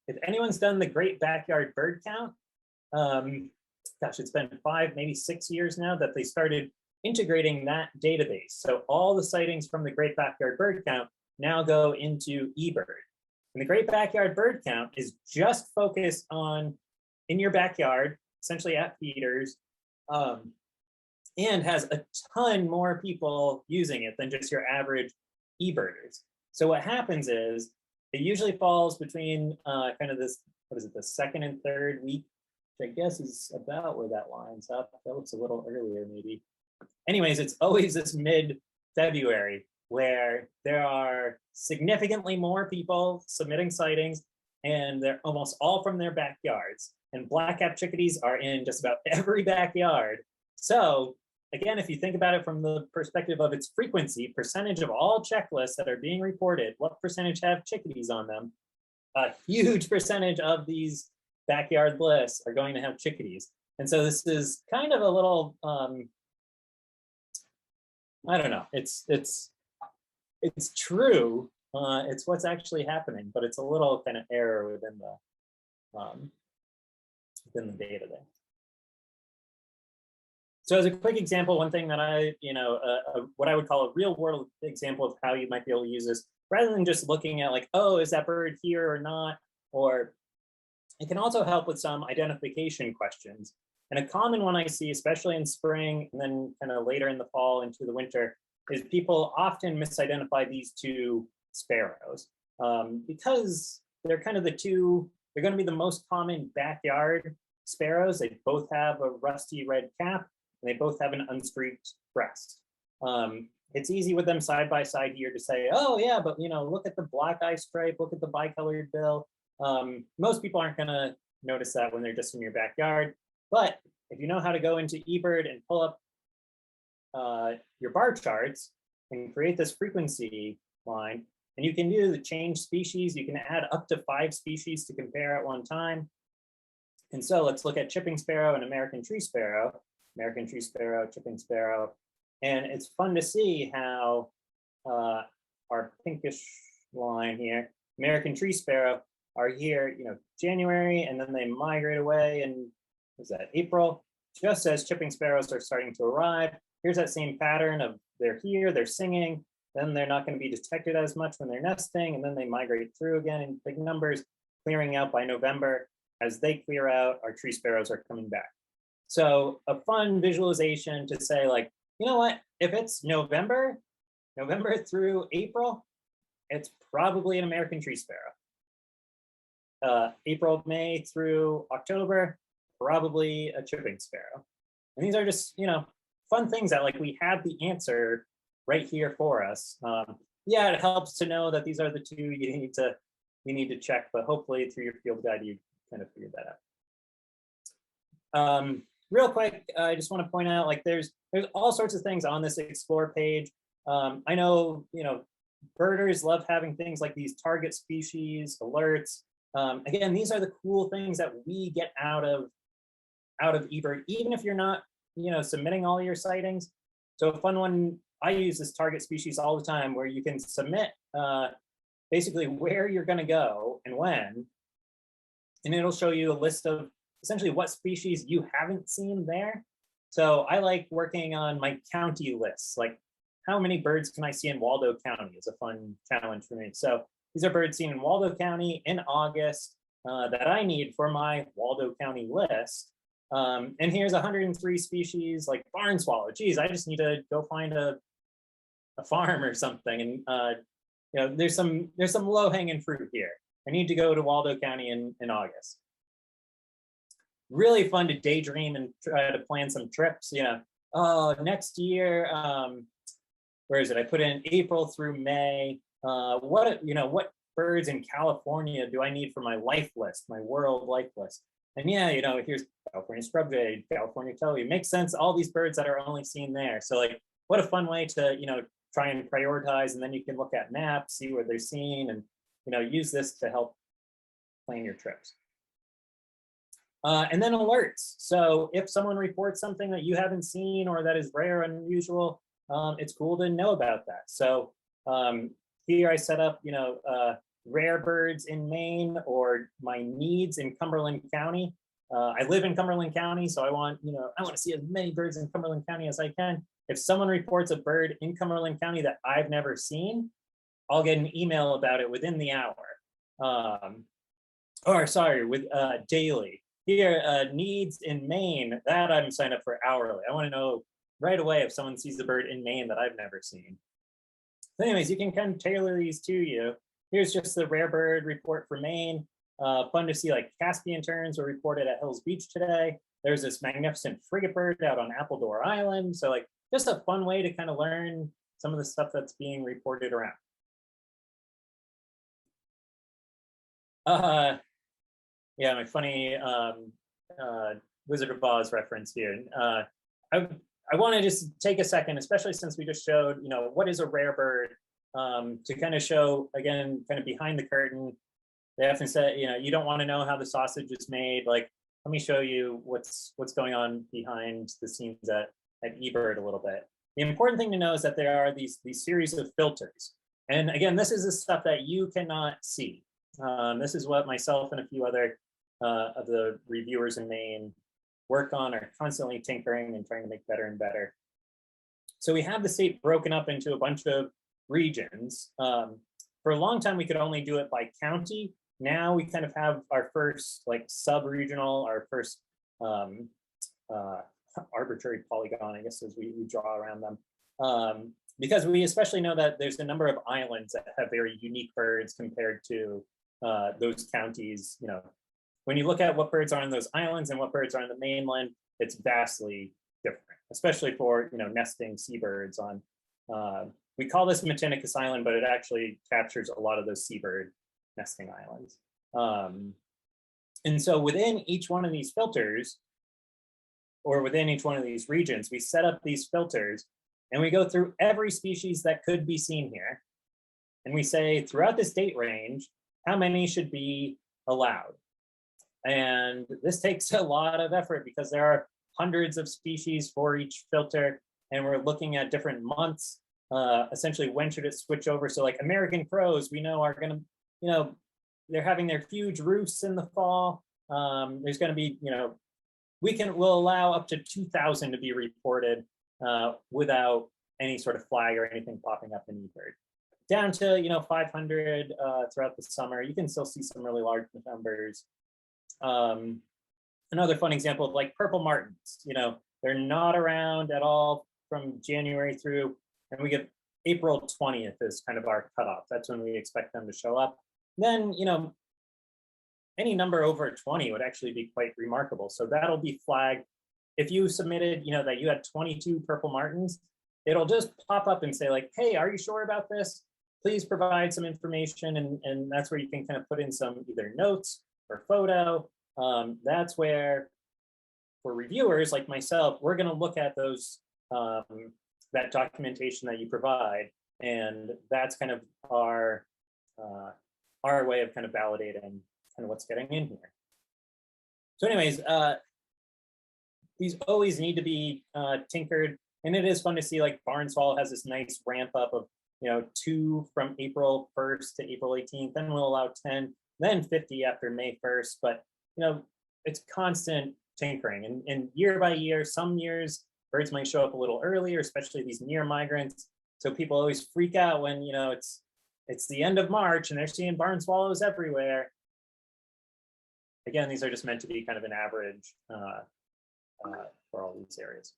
B: If anyone's done the Great Backyard Bird Count, gosh, it's been 5, maybe 6 years now that they started integrating that database. So all the sightings from the Great Backyard Bird Count now go into eBird. And the Great Backyard Bird Count is just focused on in your backyard, essentially at feeders, and has a ton more people using it than just your average eBirders. So what happens is it usually falls between kind of this, what is it, the second and third week, which I guess is about where that lines up. That looks a little earlier maybe. Anyways, it's always this mid-February where there are significantly more people submitting sightings, and they're almost all from their backyards. And BlackCap chickadees are in just about every backyard. So again, if you think about it from the perspective of its frequency, percentage of all checklists that are being reported, what percentage have chickadees on them? A huge percentage of these backyard lists are going to have chickadees. And so this is kind of a little, I don't know, it's true. It's what's actually happening, but it's a little kind of error within the data there. So as a quick example, one thing that I, what I would call a real world example of how you might be able to use this, rather than just looking at like, oh, is that bird here or not? Or it can also help with some identification questions. And a common one I see, especially in spring and then kind of later in the fall into the winter, is people often misidentify these two sparrows because they're kind of they're going to be the most common backyard sparrows. They both have a rusty red cap and they both have an unstreaked breast. It's easy with them side by side here to say, oh yeah, but look at the black eye stripe, look at the bicolored bill. Most people aren't going to notice that when they're just in your backyard. But if you know how to go into eBird and pull up your bar charts and create this frequency line, and you can do the change species, you can add up to 5 species to compare at one time. And so let's look at chipping sparrow and American tree sparrow, chipping sparrow. And it's fun to see how our pinkish line here, American tree sparrow, are here, January, and then they migrate away in, what's that, April, just as chipping sparrows are starting to arrive. Here's that same pattern of they're here, they're singing, then they're not going to be detected as much when they're nesting, and then they migrate through again in big numbers, clearing out by November. As they clear out, our tree sparrows are coming back. So a fun visualization to say, like, you know what, if it's November through April, it's probably an American tree sparrow. April, May through October, probably a chipping sparrow. And these are just, fun things that like we have the answer right here for us. Yeah, it helps to know that these are the two you need to check, but hopefully through your field guide, you kind of figured that out. Real quick, I just want to point out, like, there's all sorts of things on this explore page. I know, birders love having things like these target species alerts. Again, these are the cool things that we get out of eBird, even if you're not, submitting all your sightings. So a fun one, I use this target species all the time, where you can submit basically where you're going to go and when, and it'll show you a list of essentially what species you haven't seen there. So I like working on my county lists, like how many birds can I see in Waldo County is a fun challenge for me. So these are birds seen in Waldo County in August that I need for my Waldo County list. And here's 103 species like barn swallow. Geez, I just need to go find a farm or something. And there's some low-hanging fruit here. I need to go to Waldo County in August. Really fun to daydream and try to plan some trips. Oh, next year, where is it? I put in April through May. What birds in California do I need for my life list, my world life list? And yeah, here's California scrub jay, California towhee. Makes sense. All these birds that are only seen there. So like, what a fun way to try and prioritize, and then you can look at maps, see where they're seen, and use this to help plan your trips. And then alerts. So if someone reports something that you haven't seen or that is rare and unusual, it's cool to know about that. So here I set up, rare birds in Maine, or my needs in Cumberland County. I live in Cumberland County, so I want to see as many birds in Cumberland County as I can. If someone reports a bird in Cumberland County that I've never seen, I'll get an email about it within the hour. With daily. Here, needs in Maine, that I'm signed up for hourly. I want to know right away if someone sees a bird in Maine that I've never seen. So anyways, you can kind of tailor these to you. Here's just the rare bird report for Maine. Fun to see, like Caspian terns were reported at Hills Beach today. There's this magnificent frigate bird out on Appledore Island. So like just a fun way to kind of learn some of the stuff that's being reported around. Yeah, my funny Wizard of Oz reference here. I want to just take a second, especially since we just showed, what is a rare bird, to kind of show, again, kind of behind the curtain. They often say, you don't want to know how the sausage is made. Like, let me show you what's going on behind the scenes at eBird a little bit. The important thing to know is that there are these series of filters. And again, this is the stuff that you cannot see. This is what myself and a few other of the reviewers in Maine work on, are constantly tinkering and trying to make better and better. So we have the state broken up into a bunch of regions. For a long time, we could only do it by county. Now we kind of have our first like sub-regional, our first arbitrary polygon, I guess, as we draw around them. Because we especially know that there's a number of islands that have very unique birds compared to those counties. When you look at what birds are on those islands and what birds are on the mainland, it's vastly different, especially for nesting seabirds on. We call this Matinicus Island, but it actually captures a lot of those seabird nesting islands. And so within each one of these filters, or within each one of these regions, we set up these filters and we go through every species that could be seen here. And we say, throughout this date range, how many should be allowed? And this takes a lot of effort because there are hundreds of species for each filter, and we're looking at different months. Essentially, when should it switch over? So like American crows, we know are going to, they're having their huge roosts in the fall. There's going to be, we'll allow up to 2,000 to be reported without any sort of flag or anything popping up in eBird. Down to 500 throughout the summer. You can still see some really large numbers. Another fun example of like purple martins, they're not around at all from January through, and we get April 20th is kind of our cutoff. That's when we expect them to show up. Then, any number over 20 would actually be quite remarkable. So that'll be flagged. If you submitted, that you had 22 purple martins, it'll just pop up and say like, hey, are you sure about this? Please provide some information. And that's where you can kind of put in some either notes or photo. That's where, for reviewers like myself, we're going to look at those, that documentation that you provide. And that's kind of our way of kind of validating kind of what's getting in here. So anyways, these always need to be tinkered. And it is fun to see like barn swallow has this nice ramp up of 2 from April 1st to April 18th. Then we'll allow 10, then 50 after May 1st. But it's constant tinkering. And year by year, some years birds might show up a little earlier, especially these near migrants. So people always freak out when it's the end of March and they're seeing barn swallows everywhere. Again, these are just meant to be kind of an average for all these areas.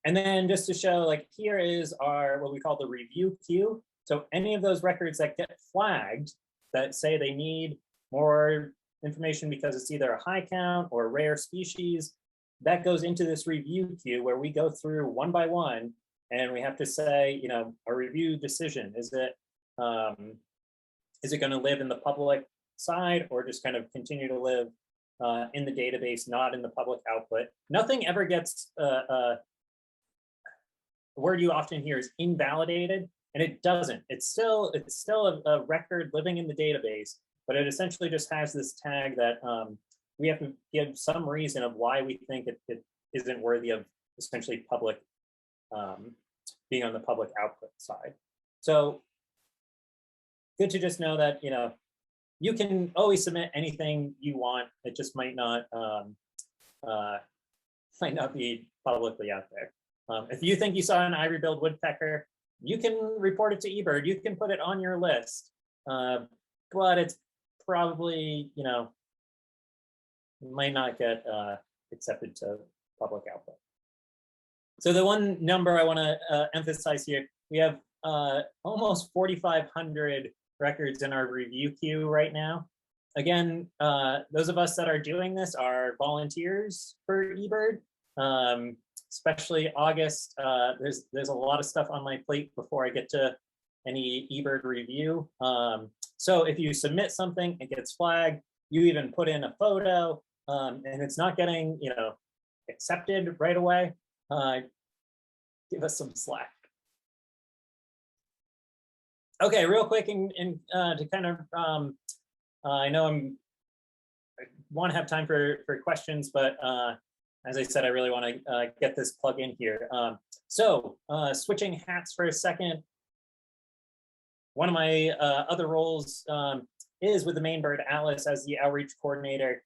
B: And then just to show, like, here is our, what we call the review queue. So any of those records that get flagged that say they need more information because it's either a high count or a rare species, that goes into this review queue where we go through one by one and we have to say, a review decision. Is it going to live in the public side or just kind of continue to live in the database, not in the public output? Nothing ever gets, the word you often hear is invalidated, and it doesn't. It's still a record living in the database, but it essentially just has this tag that we have to give some reason of why we think it isn't worthy of essentially public, being on the public output side. So good to just know that, you can always submit anything you want. It just might not be publicly out there. If you think you saw an ivory-billed woodpecker, you can report it to eBird. You can put it on your list, but it's probably, might not get accepted to public output. So the one number I want to emphasize here, we have almost 4,500 records in our review queue right now. Again, those of us that are doing this are volunteers for eBird, especially August. There's a lot of stuff on my plate before I get to any eBird review. So if you submit something, it gets flagged. You even put in a photo, and it's not getting, accepted right away. Give us some slack. Okay, real quick, and to kind of, I know I want to have time for questions, but as I said, I really want to get this plug in here. So switching hats for a second. One of my other roles is with the Maine Bird Atlas as the outreach coordinator.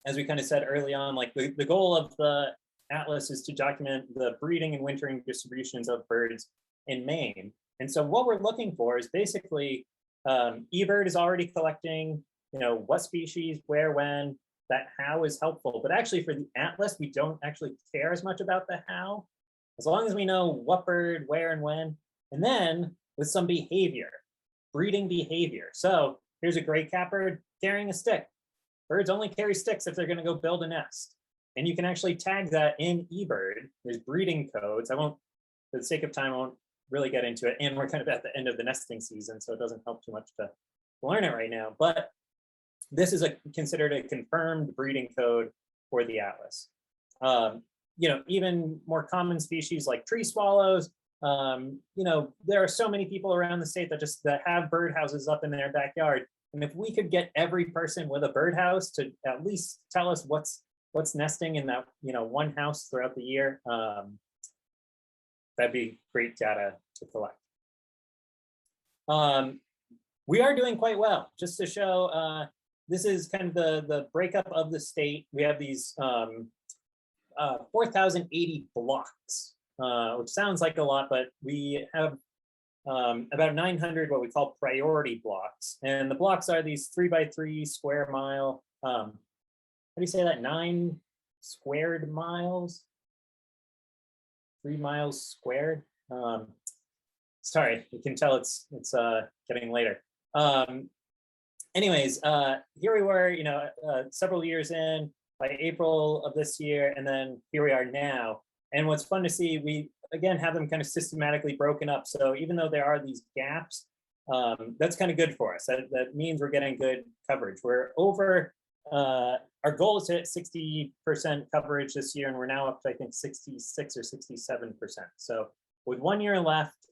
B: As we kind of said early on, like the goal of the Atlas is to document the breeding and wintering distributions of birds in Maine. And so what we're looking for is basically, eBird is already collecting, what species, where, when. That how is helpful, but actually for the Atlas, we don't actually care as much about the how, as long as we know what bird, where, and when, and then with some behavior, breeding behavior. So here's a gray cap bird carrying a stick. Birds only carry sticks if they're going to go build a nest. And you can actually tag that in eBird. There's breeding codes. I won't, for the sake of time, I won't really get into it. And we're kind of at the end of the nesting season, so it doesn't help too much to learn it right now. But this is considered a confirmed breeding code for the Atlas. Even more common species like tree swallows. There are so many people around the state that have birdhouses up in their backyard. And if we could get every person with a birdhouse to at least tell us what's nesting in that one house throughout the year, that'd be great data to collect. We are doing quite well. Just to show, this is kind of the breakup of the state. We have these 4,080 blocks, which sounds like a lot, but we have about 900 what we call priority blocks. And the blocks are these 3x3 square mile, how do you say that? 9 squared miles? 3 miles squared? Sorry, you can tell it's getting later. Anyways, here we were, several years in, by April of this year, and then here we are now. And what's fun to see, we again have them kind of systematically broken up. So even though there are these gaps, that's kind of good for us. That means we're getting good coverage. We're over, our goal is to hit 60% coverage this year, and we're now up to, I think, 66 or 67%. So with 1 year left,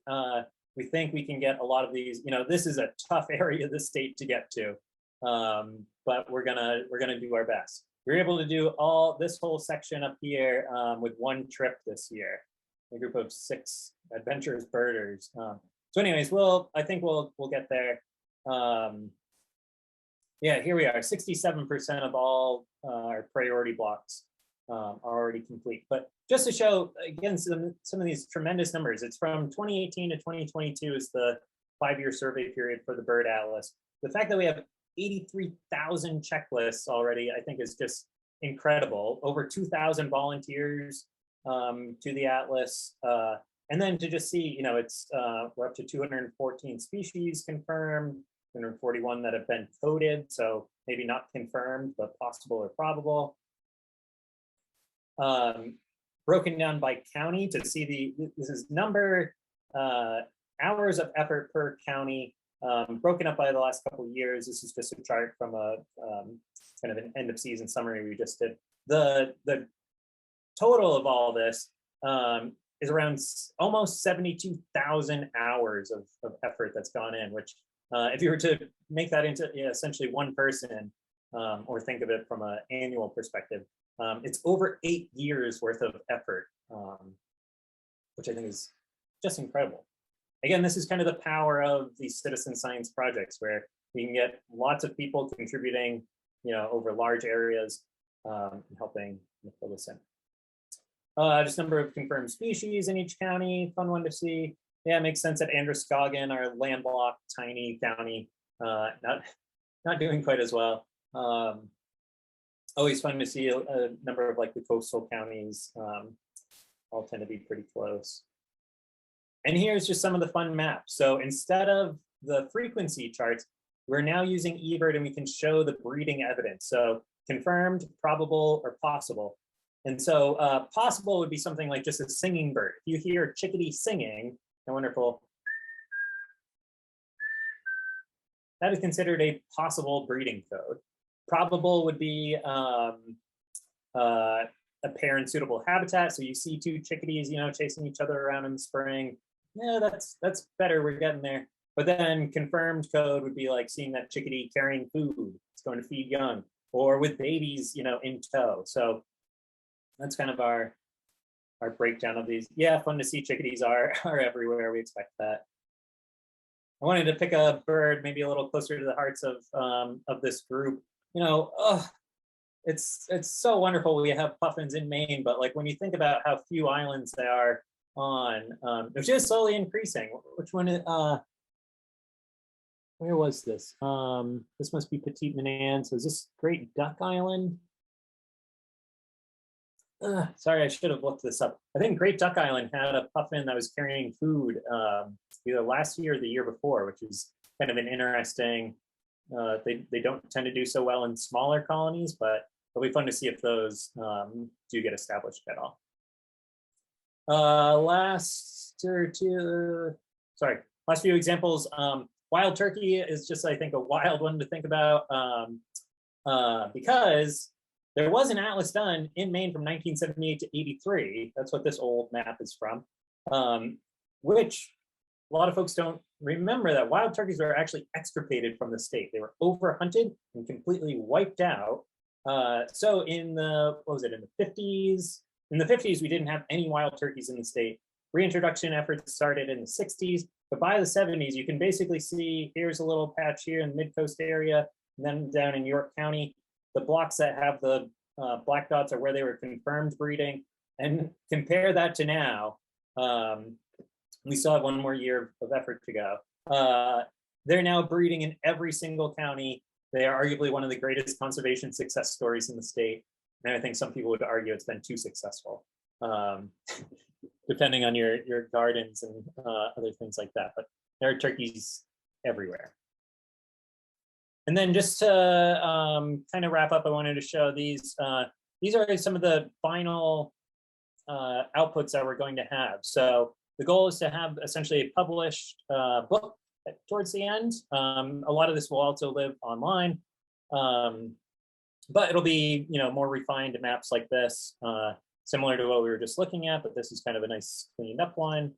B: we think we can get a lot of these. This is a tough area of the state to get to, but we're gonna do our best. We were able to do all this whole section up here with one trip this year, a group of 6 adventurous birders. So anyways, I think we'll get there. Yeah, here we are, 67% of all our priority blocks are already complete. But just to show, again, some of these tremendous numbers, it's from 2018 to 2022 is the 5-year survey period for the Bird Atlas. The fact that we have 83,000 checklists already, I think is just incredible. Over 2,000 volunteers to the Atlas. And then to just see, it's we're up to 214 species confirmed, 241 that have been coded, so maybe not confirmed, but possible or probable. Broken down by county to see this is number hours of effort per county, broken up by the last couple of years. This is just a chart from a kind of an end of season summary we just did. The total of all this is around almost 72,000 hours of effort that's gone in, which if you were to make that into essentially one person, or think of it from an annual perspective, it's over 8 years worth of effort, which I think is just incredible. Again, this is kind of the power of these citizen science projects, where we can get lots of people contributing, over large areas, and helping fill this in. Just number of confirmed species in each county, fun one to see. Yeah, it makes sense that Androscoggin, our landlocked tiny county, not doing quite as well. Always fun to see a number of like the coastal counties all tend to be pretty close. And here's just some of the fun maps. So instead of the frequency charts, we're now using eBird and we can show the breeding evidence. So confirmed, probable, or possible. And so possible would be something like just a singing bird. If you hear a chickadee singing, a wonderful, that is considered a possible breeding code. Probable would be a pair in suitable habitat. So you see two chickadees, chasing each other around in the spring. Yeah, that's better. We're getting there. But then confirmed code would be like seeing that chickadee carrying food. It's going to feed young, or with babies, in tow. So that's kind of our breakdown of these. Yeah, fun to see. Chickadees are everywhere. We expect that. I wanted to pick a bird maybe a little closer to the hearts of this group. It's so wonderful we have puffins in Maine, but like when you think about how few islands they are on, they're just slowly increasing. Which one? Where was this? This must be Petite Manane. So is this Great Duck Island? Sorry, I should have looked this up. I think Great Duck Island had a puffin that was carrying food either last year or the year before, which is kind of an interesting. They don't tend to do so well in smaller colonies, but it'll be fun to see if those do get established at all. Last few examples. Wild turkey is just, I think, a wild one to think about because there was an atlas done in Maine from 1978 to 83. That's what this old map is from, which a lot of folks don't remember that wild turkeys were actually extirpated from the state. They were overhunted and completely wiped out. So in the 50s? In the 50s, we didn't have any wild turkeys in the state. Reintroduction efforts started in the 60s, but by the 70s, you can basically see here's a little patch here in the mid-coast area, and then down in York County. The blocks that have the black dots are where they were confirmed breeding. And compare that to now. We still have one more year of effort to go. They're now breeding in every single county. They are arguably one of the greatest conservation success stories in the state. And I think some people would argue it's been too successful, depending on your gardens and other things like that. But there are turkeys everywhere. And then just to kind of wrap up, I wanted to show these. These are some of the final outputs that we're going to have. So the goal is to have essentially a published book towards the end. A lot of this will also live online, but it'll be more refined maps like this, similar to what we were just looking at. But this is kind of a nice cleaned up one.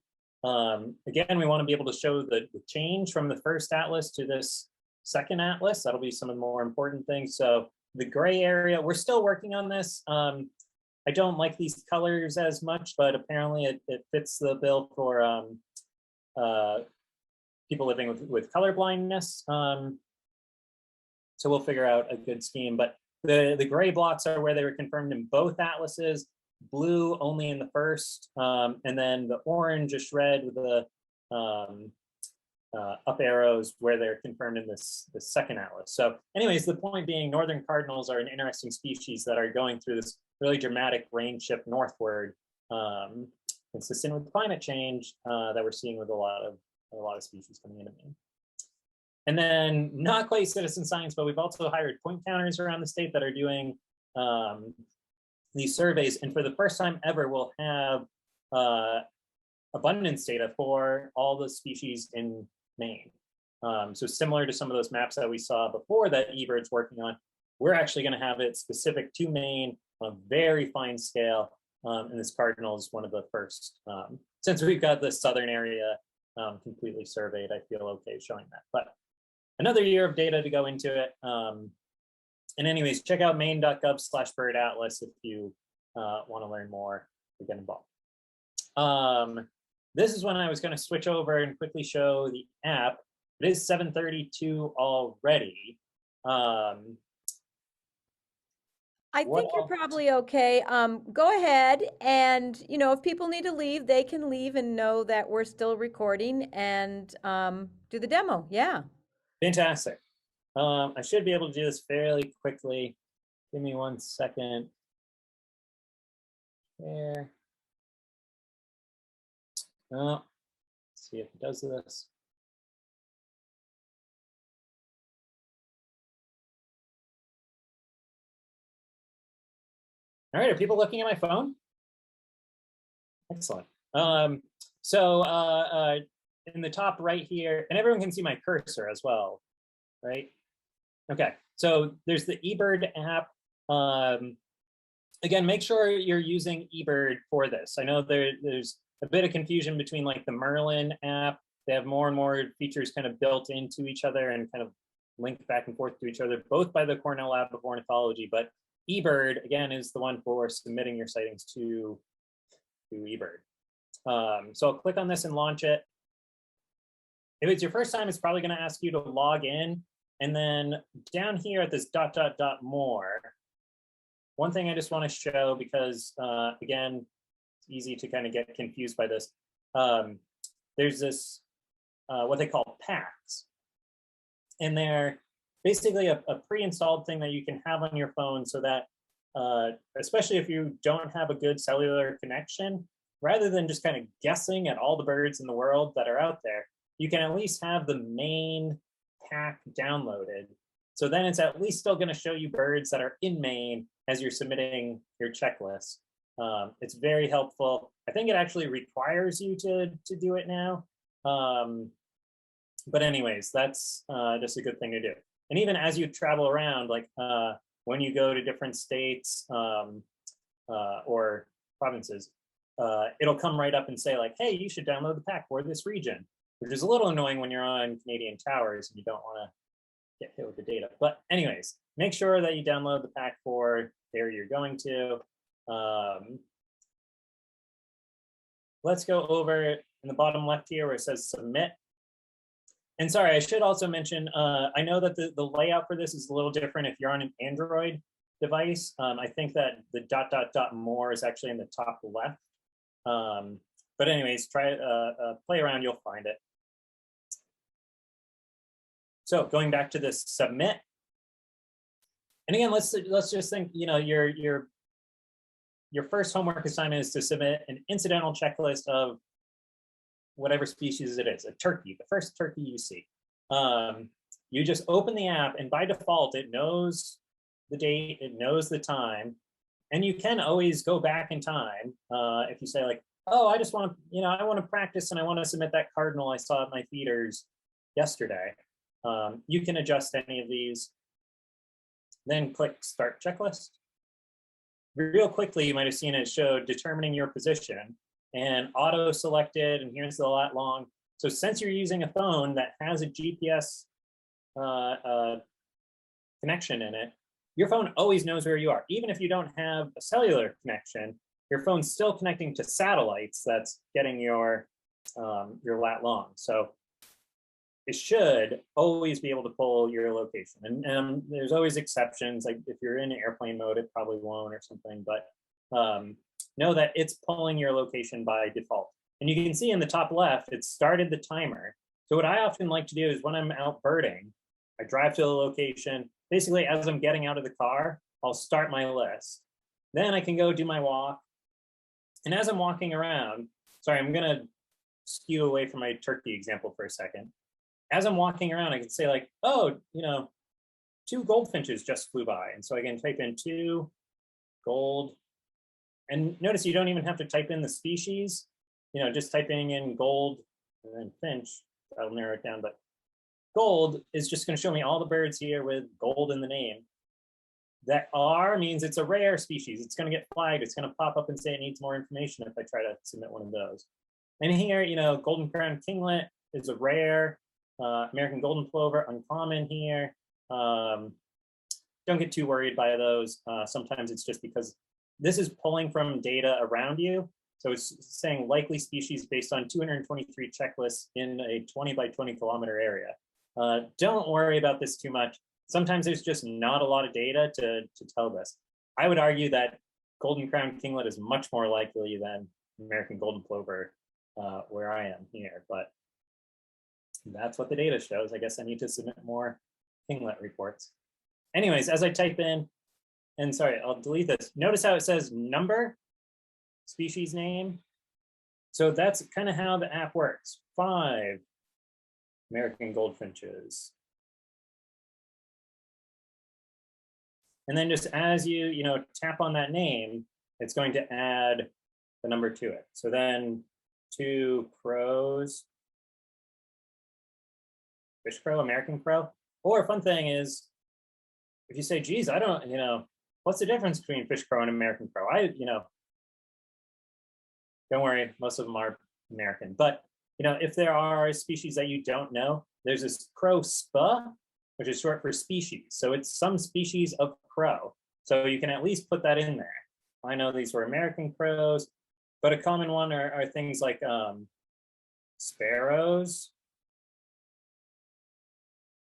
B: Again, we want to be able to show the change from the first atlas to this second atlas. That'll be some of the more important things. So the gray area, we're still working on this. I don't like these colors as much, but apparently it fits the bill for people living with color blindness. So we'll figure out a good scheme. But the gray blocks are where they were confirmed in both atlases, blue only in the first, and then the orange is red with the up arrows where they're confirmed in this second atlas. So anyways, the point being, northern cardinals are an interesting species that are going through this really dramatic range shift northward, consistent with climate change that we're seeing with a lot of species coming into Maine. And then not quite citizen science, but we've also hired point counters around the state that are doing these surveys. And for the first time ever, we'll have abundance data for all the species in Maine. So similar to some of those maps that we saw before that eBird's working on, we're actually going to have it specific to Maine on a very fine scale. And this cardinal is one of the first. Since we've got the southern area completely surveyed, I feel okay showing that. But another year of data to go into it. And anyways, check out maine.gov/birdatlas if you want to learn more or get involved. This is when I was going to switch over and quickly show the app. It is 7:32 already.
A: I think you're probably okay. Go ahead, and if people need to leave, they can leave and know that we're still recording and do the demo. Yeah.
B: Fantastic. I should be able to do this fairly quickly. Give me 1 second. There. Let's see if it does this. All right, are people looking at my phone? Excellent. So in the top right here, and everyone can see my cursor as well, right? Okay, so there's the eBird app. Again, make sure you're using eBird for this. I know there's a bit of confusion between like the Merlin app. They have more and more features kind of built into each other and kind of linked back and forth to each other, both by the Cornell Lab of Ornithology, but eBird, again, is the one for submitting your sightings to eBird. So I'll click on this and launch it. If it's your first time, it's probably going to ask you to log in. And then down here at this ... more, one thing I just want to show, because again, it's easy to kind of get confused by this. There's this, what they call packs. And they're basically a pre-installed thing that you can have on your phone so that, especially if you don't have a good cellular connection, rather than just kind of guessing at all the birds in the world that are out there, you can at least have the main pack downloaded. So then it's at least still going to show you birds that are in Maine as you're submitting your checklist. It's very helpful. I think it actually requires you to do it now. But anyways, that's just a good thing to do. And even as you travel around, like when you go to different states or provinces, it'll come right up and say like, hey, you should download the pack for this region, which is a little annoying when you're on Canadian towers and you don't want to get hit with the data. But anyways, make sure that you download the pack for where you're going to. Let's go over in the bottom left here where it says submit. And sorry, I should also mention, I know that the layout for this is a little different if you're on an Android device. I think that the ... more is actually in the top left. But anyways, try play around, you'll find it. So going back to this submit. And again, let's just think, you know, your first homework assignment is to submit an incidental checklist of whatever species it is, a turkey, the first turkey you see. You just open the app, and by default, it knows the date, it knows the time, and you can always go back in time if you say like, oh, I just want to, you know, I want to practice and I want to submit that cardinal I saw at my feeders yesterday. You can adjust any of these, then click Start Checklist. Real quickly, you might have seen it show determining your position and auto selected, and here's the lat long. So since you're using a phone that has a GPS connection in it, your phone always knows where you are. Even if you don't have a cellular connection, your phone's still connecting to satellites that's getting your lat long. So it should always be able to pull your location. And there's always exceptions, like if you're in airplane mode, it probably won't or something, but know that it's pulling your location by default. And you can see in the top left, it started the timer. So what I often like to do is when I'm out birding, I drive to the location. Basically, as I'm getting out of the car, I'll start my list. Then I can go do my walk. And as I'm walking around, sorry, I'm gonna skew away from my turkey example for a second. As I'm walking around, I can say like, oh, you know, 2 goldfinches just flew by. And so I can type in 2 gold. And notice you don't even have to type in the species, you know, just typing in gold and then finch, that'll narrow it down. But gold is just going to show me all the birds here with gold in the name. That R means it's a rare species. It's going to get flagged. It's going to pop up and say it needs more information if I try to submit one of those. And here, you know, golden crowned kinglet is a rare. American golden plover, uncommon here. Don't get too worried by those. Sometimes it's just because this is pulling from data around you. So it's saying likely species based on 223 checklists in a 20 by 20 kilometer area. Don't worry about this too much. Sometimes there's just not a lot of data to tell this. I would argue that golden crowned kinglet is much more likely than American golden plover where I am here, but that's what the data shows. I guess I need to submit more kinglet reports. Anyways, as I type in, and sorry, I'll delete this. Notice how it says number, species name. So that's kind of how the app works. 5 American goldfinches. And then just as you tap on that name, it's going to add the number to it. So then 2 crows, fish crow, American crow. Or a fun thing is, if you say, geez, I don't, what's the difference between fish crow and American crow? Don't worry, most of them are American. But, if there are species that you don't know, there's this crow spa, which is short for species. So it's some species of crow. So you can at least put that in there. I know these were American crows, but a common one are things like sparrows.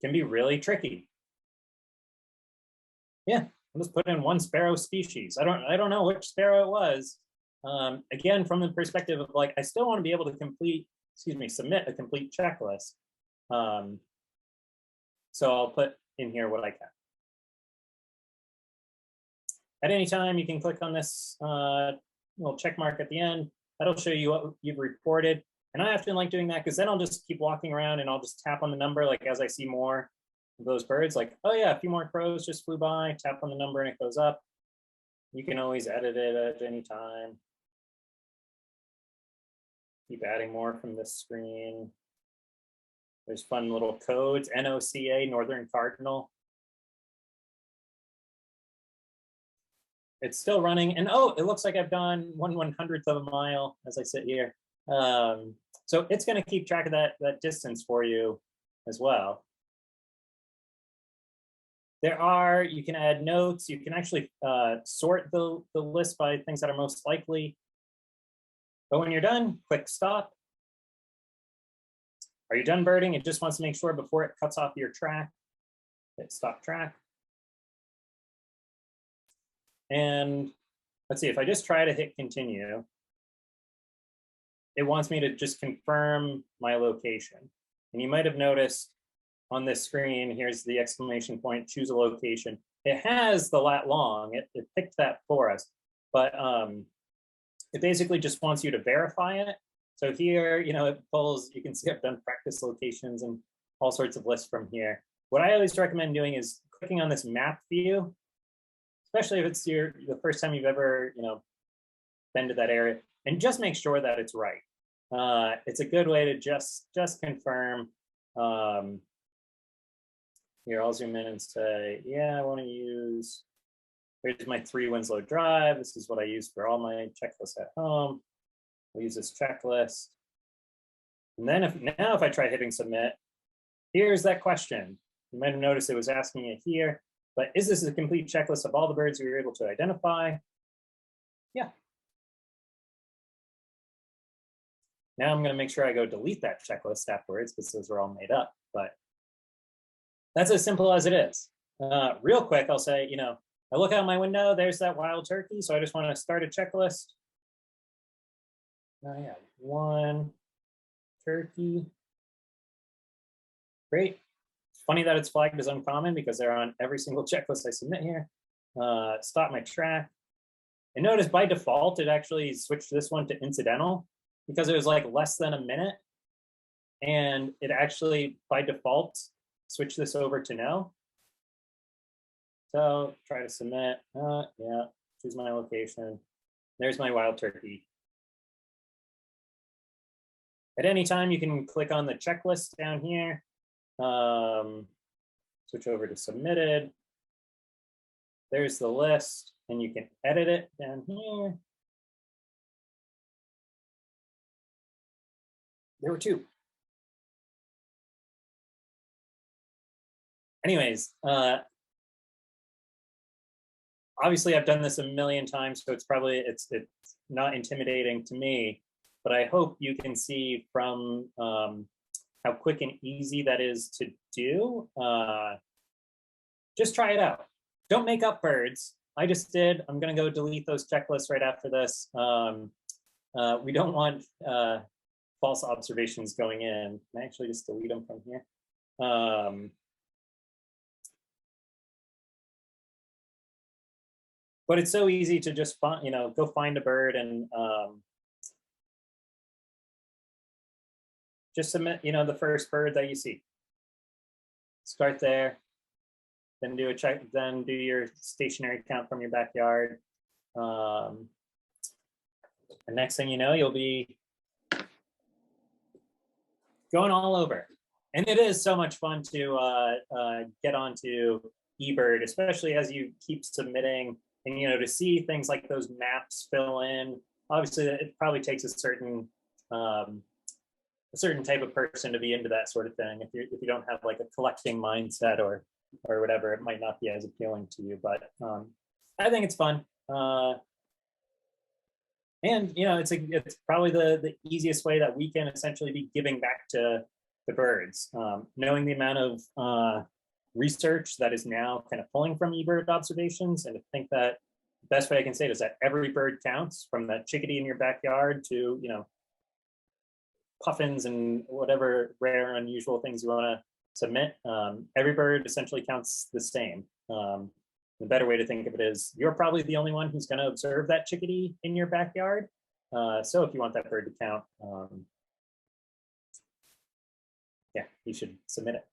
B: Can be really tricky. Yeah, I'll just put in one sparrow species. I don't know which sparrow it was. Again, from the perspective of like, I still want to be able to submit a complete checklist. So I'll put in here what I can. At any time, you can click on this little check mark at the end. That'll show you what you've reported. And I often like doing that because then I'll just keep walking around and I'll just tap on the number like as I see more of those birds, like, oh yeah, a few more crows just flew by, tap on the number and it goes up. You can always edit it at any time. Keep adding more from this screen. There's fun little codes, NOCA, Northern Cardinal. It's still running, and oh, it looks like I've gone 1/100th of a mile as I sit here. So it's going to keep track of that distance for you as well. You can add notes. You can actually sort the list by things that are most likely. But when you're done, click stop. Are you done birding? It just wants to make sure before it cuts off your track. Hit stop track. And let's see, if I just try to hit continue, it wants me to just confirm my location. And you might have noticed on this screen, here's the exclamation point, choose a location. It has the lat long, it picked that for us, but it basically just wants you to verify it. So here, it pulls, you can see I've done practice locations and all sorts of lists from here. What I always recommend doing is clicking on this map view, especially if it's the first time you've ever, been to that area, and just make sure that it's right. It's a good way to just confirm. Here, I'll zoom in and say, yeah, I want to use, here's my 3 Winslow Drive. This is what I use for all my checklists at home. We'll use this checklist. And then if I try hitting submit, here's that question. You might have noticed it was asking it here, but is this a complete checklist of all the birds we were able to identify? Yeah. Now I'm going to make sure I go delete that checklist afterwards because those are all made up, but that's as simple as it is. Real quick, I'll say, I look out my window, there's that wild turkey. So I just want to start a checklist. Oh yeah, 1 turkey. Great. It's funny that it's flagged as uncommon because they're on every single checklist I submit here. Stop my track. And notice by default, it actually switched this one to incidental because it was like less than a minute. And it actually, by default, switched this over to no. So try to submit. Yeah, choose my location. There's my wild turkey. At any time, you can click on the checklist down here. Switch over to submitted. There's the list, and you can edit it down here. There were 2. Anyways, obviously I've done this a million times, so it's not intimidating to me, but I hope you can see from how quick and easy that is to do. Just try it out. Don't make up birds. I just did. I'm going to go delete those checklists right after this. We don't want false observations going in. Can I actually just delete them from here? But it's so easy to just go find a bird and just submit, the first bird that you see. Start there, then do a check, then do your stationary count from your backyard. The next thing you know, you'll be going all over. And it is so much fun to get onto eBird, especially as you keep submitting and, to see things like those maps fill in. Obviously, it probably takes a certain type of person to be into that sort of thing. If you don't have like a collecting mindset or whatever, it might not be as appealing to you. But I think it's fun. And it's probably the easiest way that we can essentially be giving back to the birds, knowing the amount of research that is now kind of pulling from eBird observations, and I think that the best way I can say it is that every bird counts, from that chickadee in your backyard to puffins and whatever rare, unusual things you want to submit. Every bird essentially counts the same. The better way to think of it is you're probably the only one who's going to observe that chickadee in your backyard. So if you want that bird to count, yeah, you should submit it.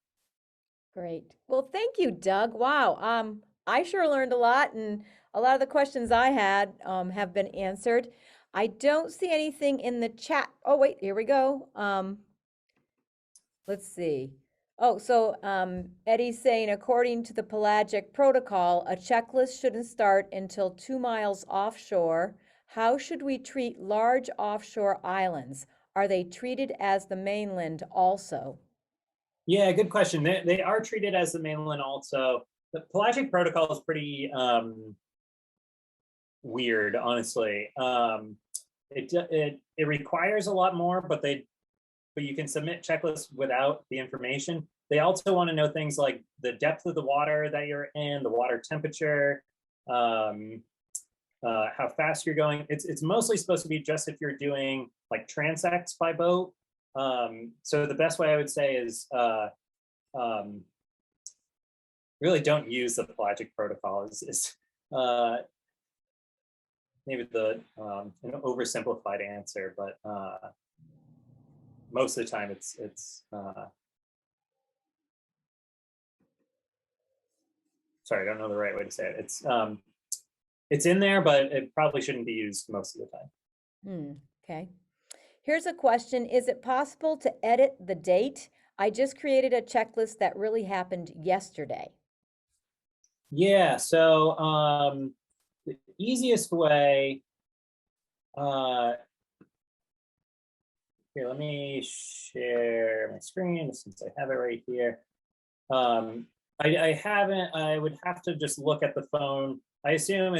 A: Great. Well, thank you, Doug. Wow. I sure learned a lot, and a lot of the questions I had have been answered. I don't see anything in the chat. Oh, wait, here we go. Let's see. Oh, so Eddie's saying, according to the pelagic protocol, a checklist shouldn't start until 2 miles offshore. How should we treat large offshore islands? Are they treated as the mainland also?
B: Yeah, good question. They are treated as the mainland also. The pelagic protocol is pretty weird, honestly. It requires a lot more, but you can submit checklists without the information. They also want to know things like the depth of the water that you're in, the water temperature, how fast you're going. It's mostly supposed to be just if you're doing like transects by boat. So the best way I would say is really don't use the pelagic protocol. Is maybe the an oversimplified answer, but most of the time it's sorry, I don't know the right way to say it. It's in there, but it probably shouldn't be used most of the time.
A: Okay. Here's a question. Is it possible to edit the date? I just created a checklist that really happened yesterday.
B: Yeah, so the easiest way, here, let me share my screen since I have it right here. I haven't, I would have to just look at the phone. I assume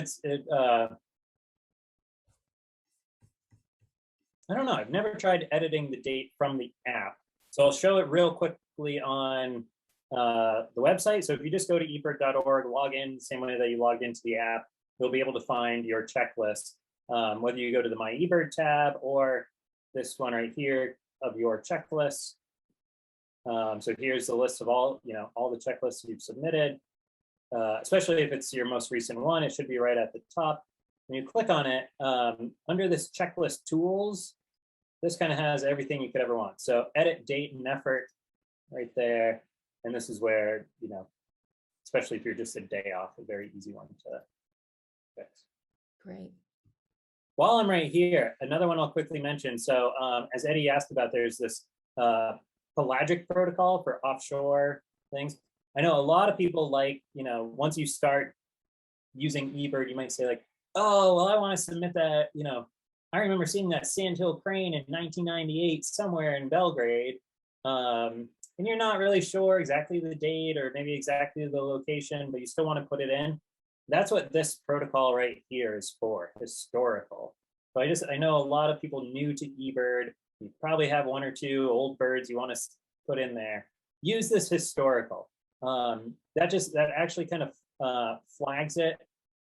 B: I don't know, I've never tried editing the date from the app. So I'll show it real quickly on the website. So if you just go to ebird.org, log in the same way that you logged into the app, you'll be able to find your checklist. Whether you go to the My eBird tab or this one right here of your checklist. So here's the list of all the checklists you've submitted. Especially if it's your most recent one, it should be right at the top. When you click on it, under this checklist tools, this kind of has everything you could ever want. So edit date and effort right there. And this is where, especially if you're just a day off, a very easy one to fix.
A: Great.
B: While I'm right here, another one I'll quickly mention. So as Eddie asked about, there's this pelagic protocol for offshore things. I know a lot of people like, once you start using eBird, you might say like, oh, well, I want to submit that, I remember seeing that sandhill crane in 1998 somewhere in Belgrade. And you're not really sure exactly the date or maybe exactly the location, but you still want to put it in. That's what this protocol right here is for, historical. So I know a lot of people new to eBird, you probably have one or two old birds you want to put in there. Use this historical. That actually kind of flags it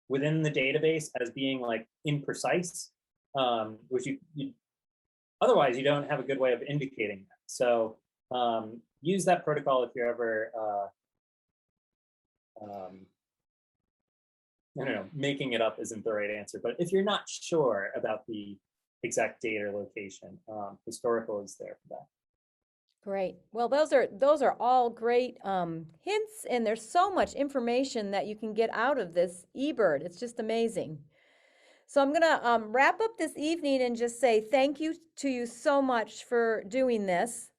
B: within the database as being like imprecise, which you otherwise you don't have a good way of indicating that. So use that protocol if you're ever I don't know, making it up isn't the right answer, but if you're not sure about the exact date or location, historical is there for that.
A: Great. Well, those are all great hints, and there's so much information that you can get out of this eBird. It's just amazing. So I'm gonna wrap up this evening and just say thank you to you so much for doing this.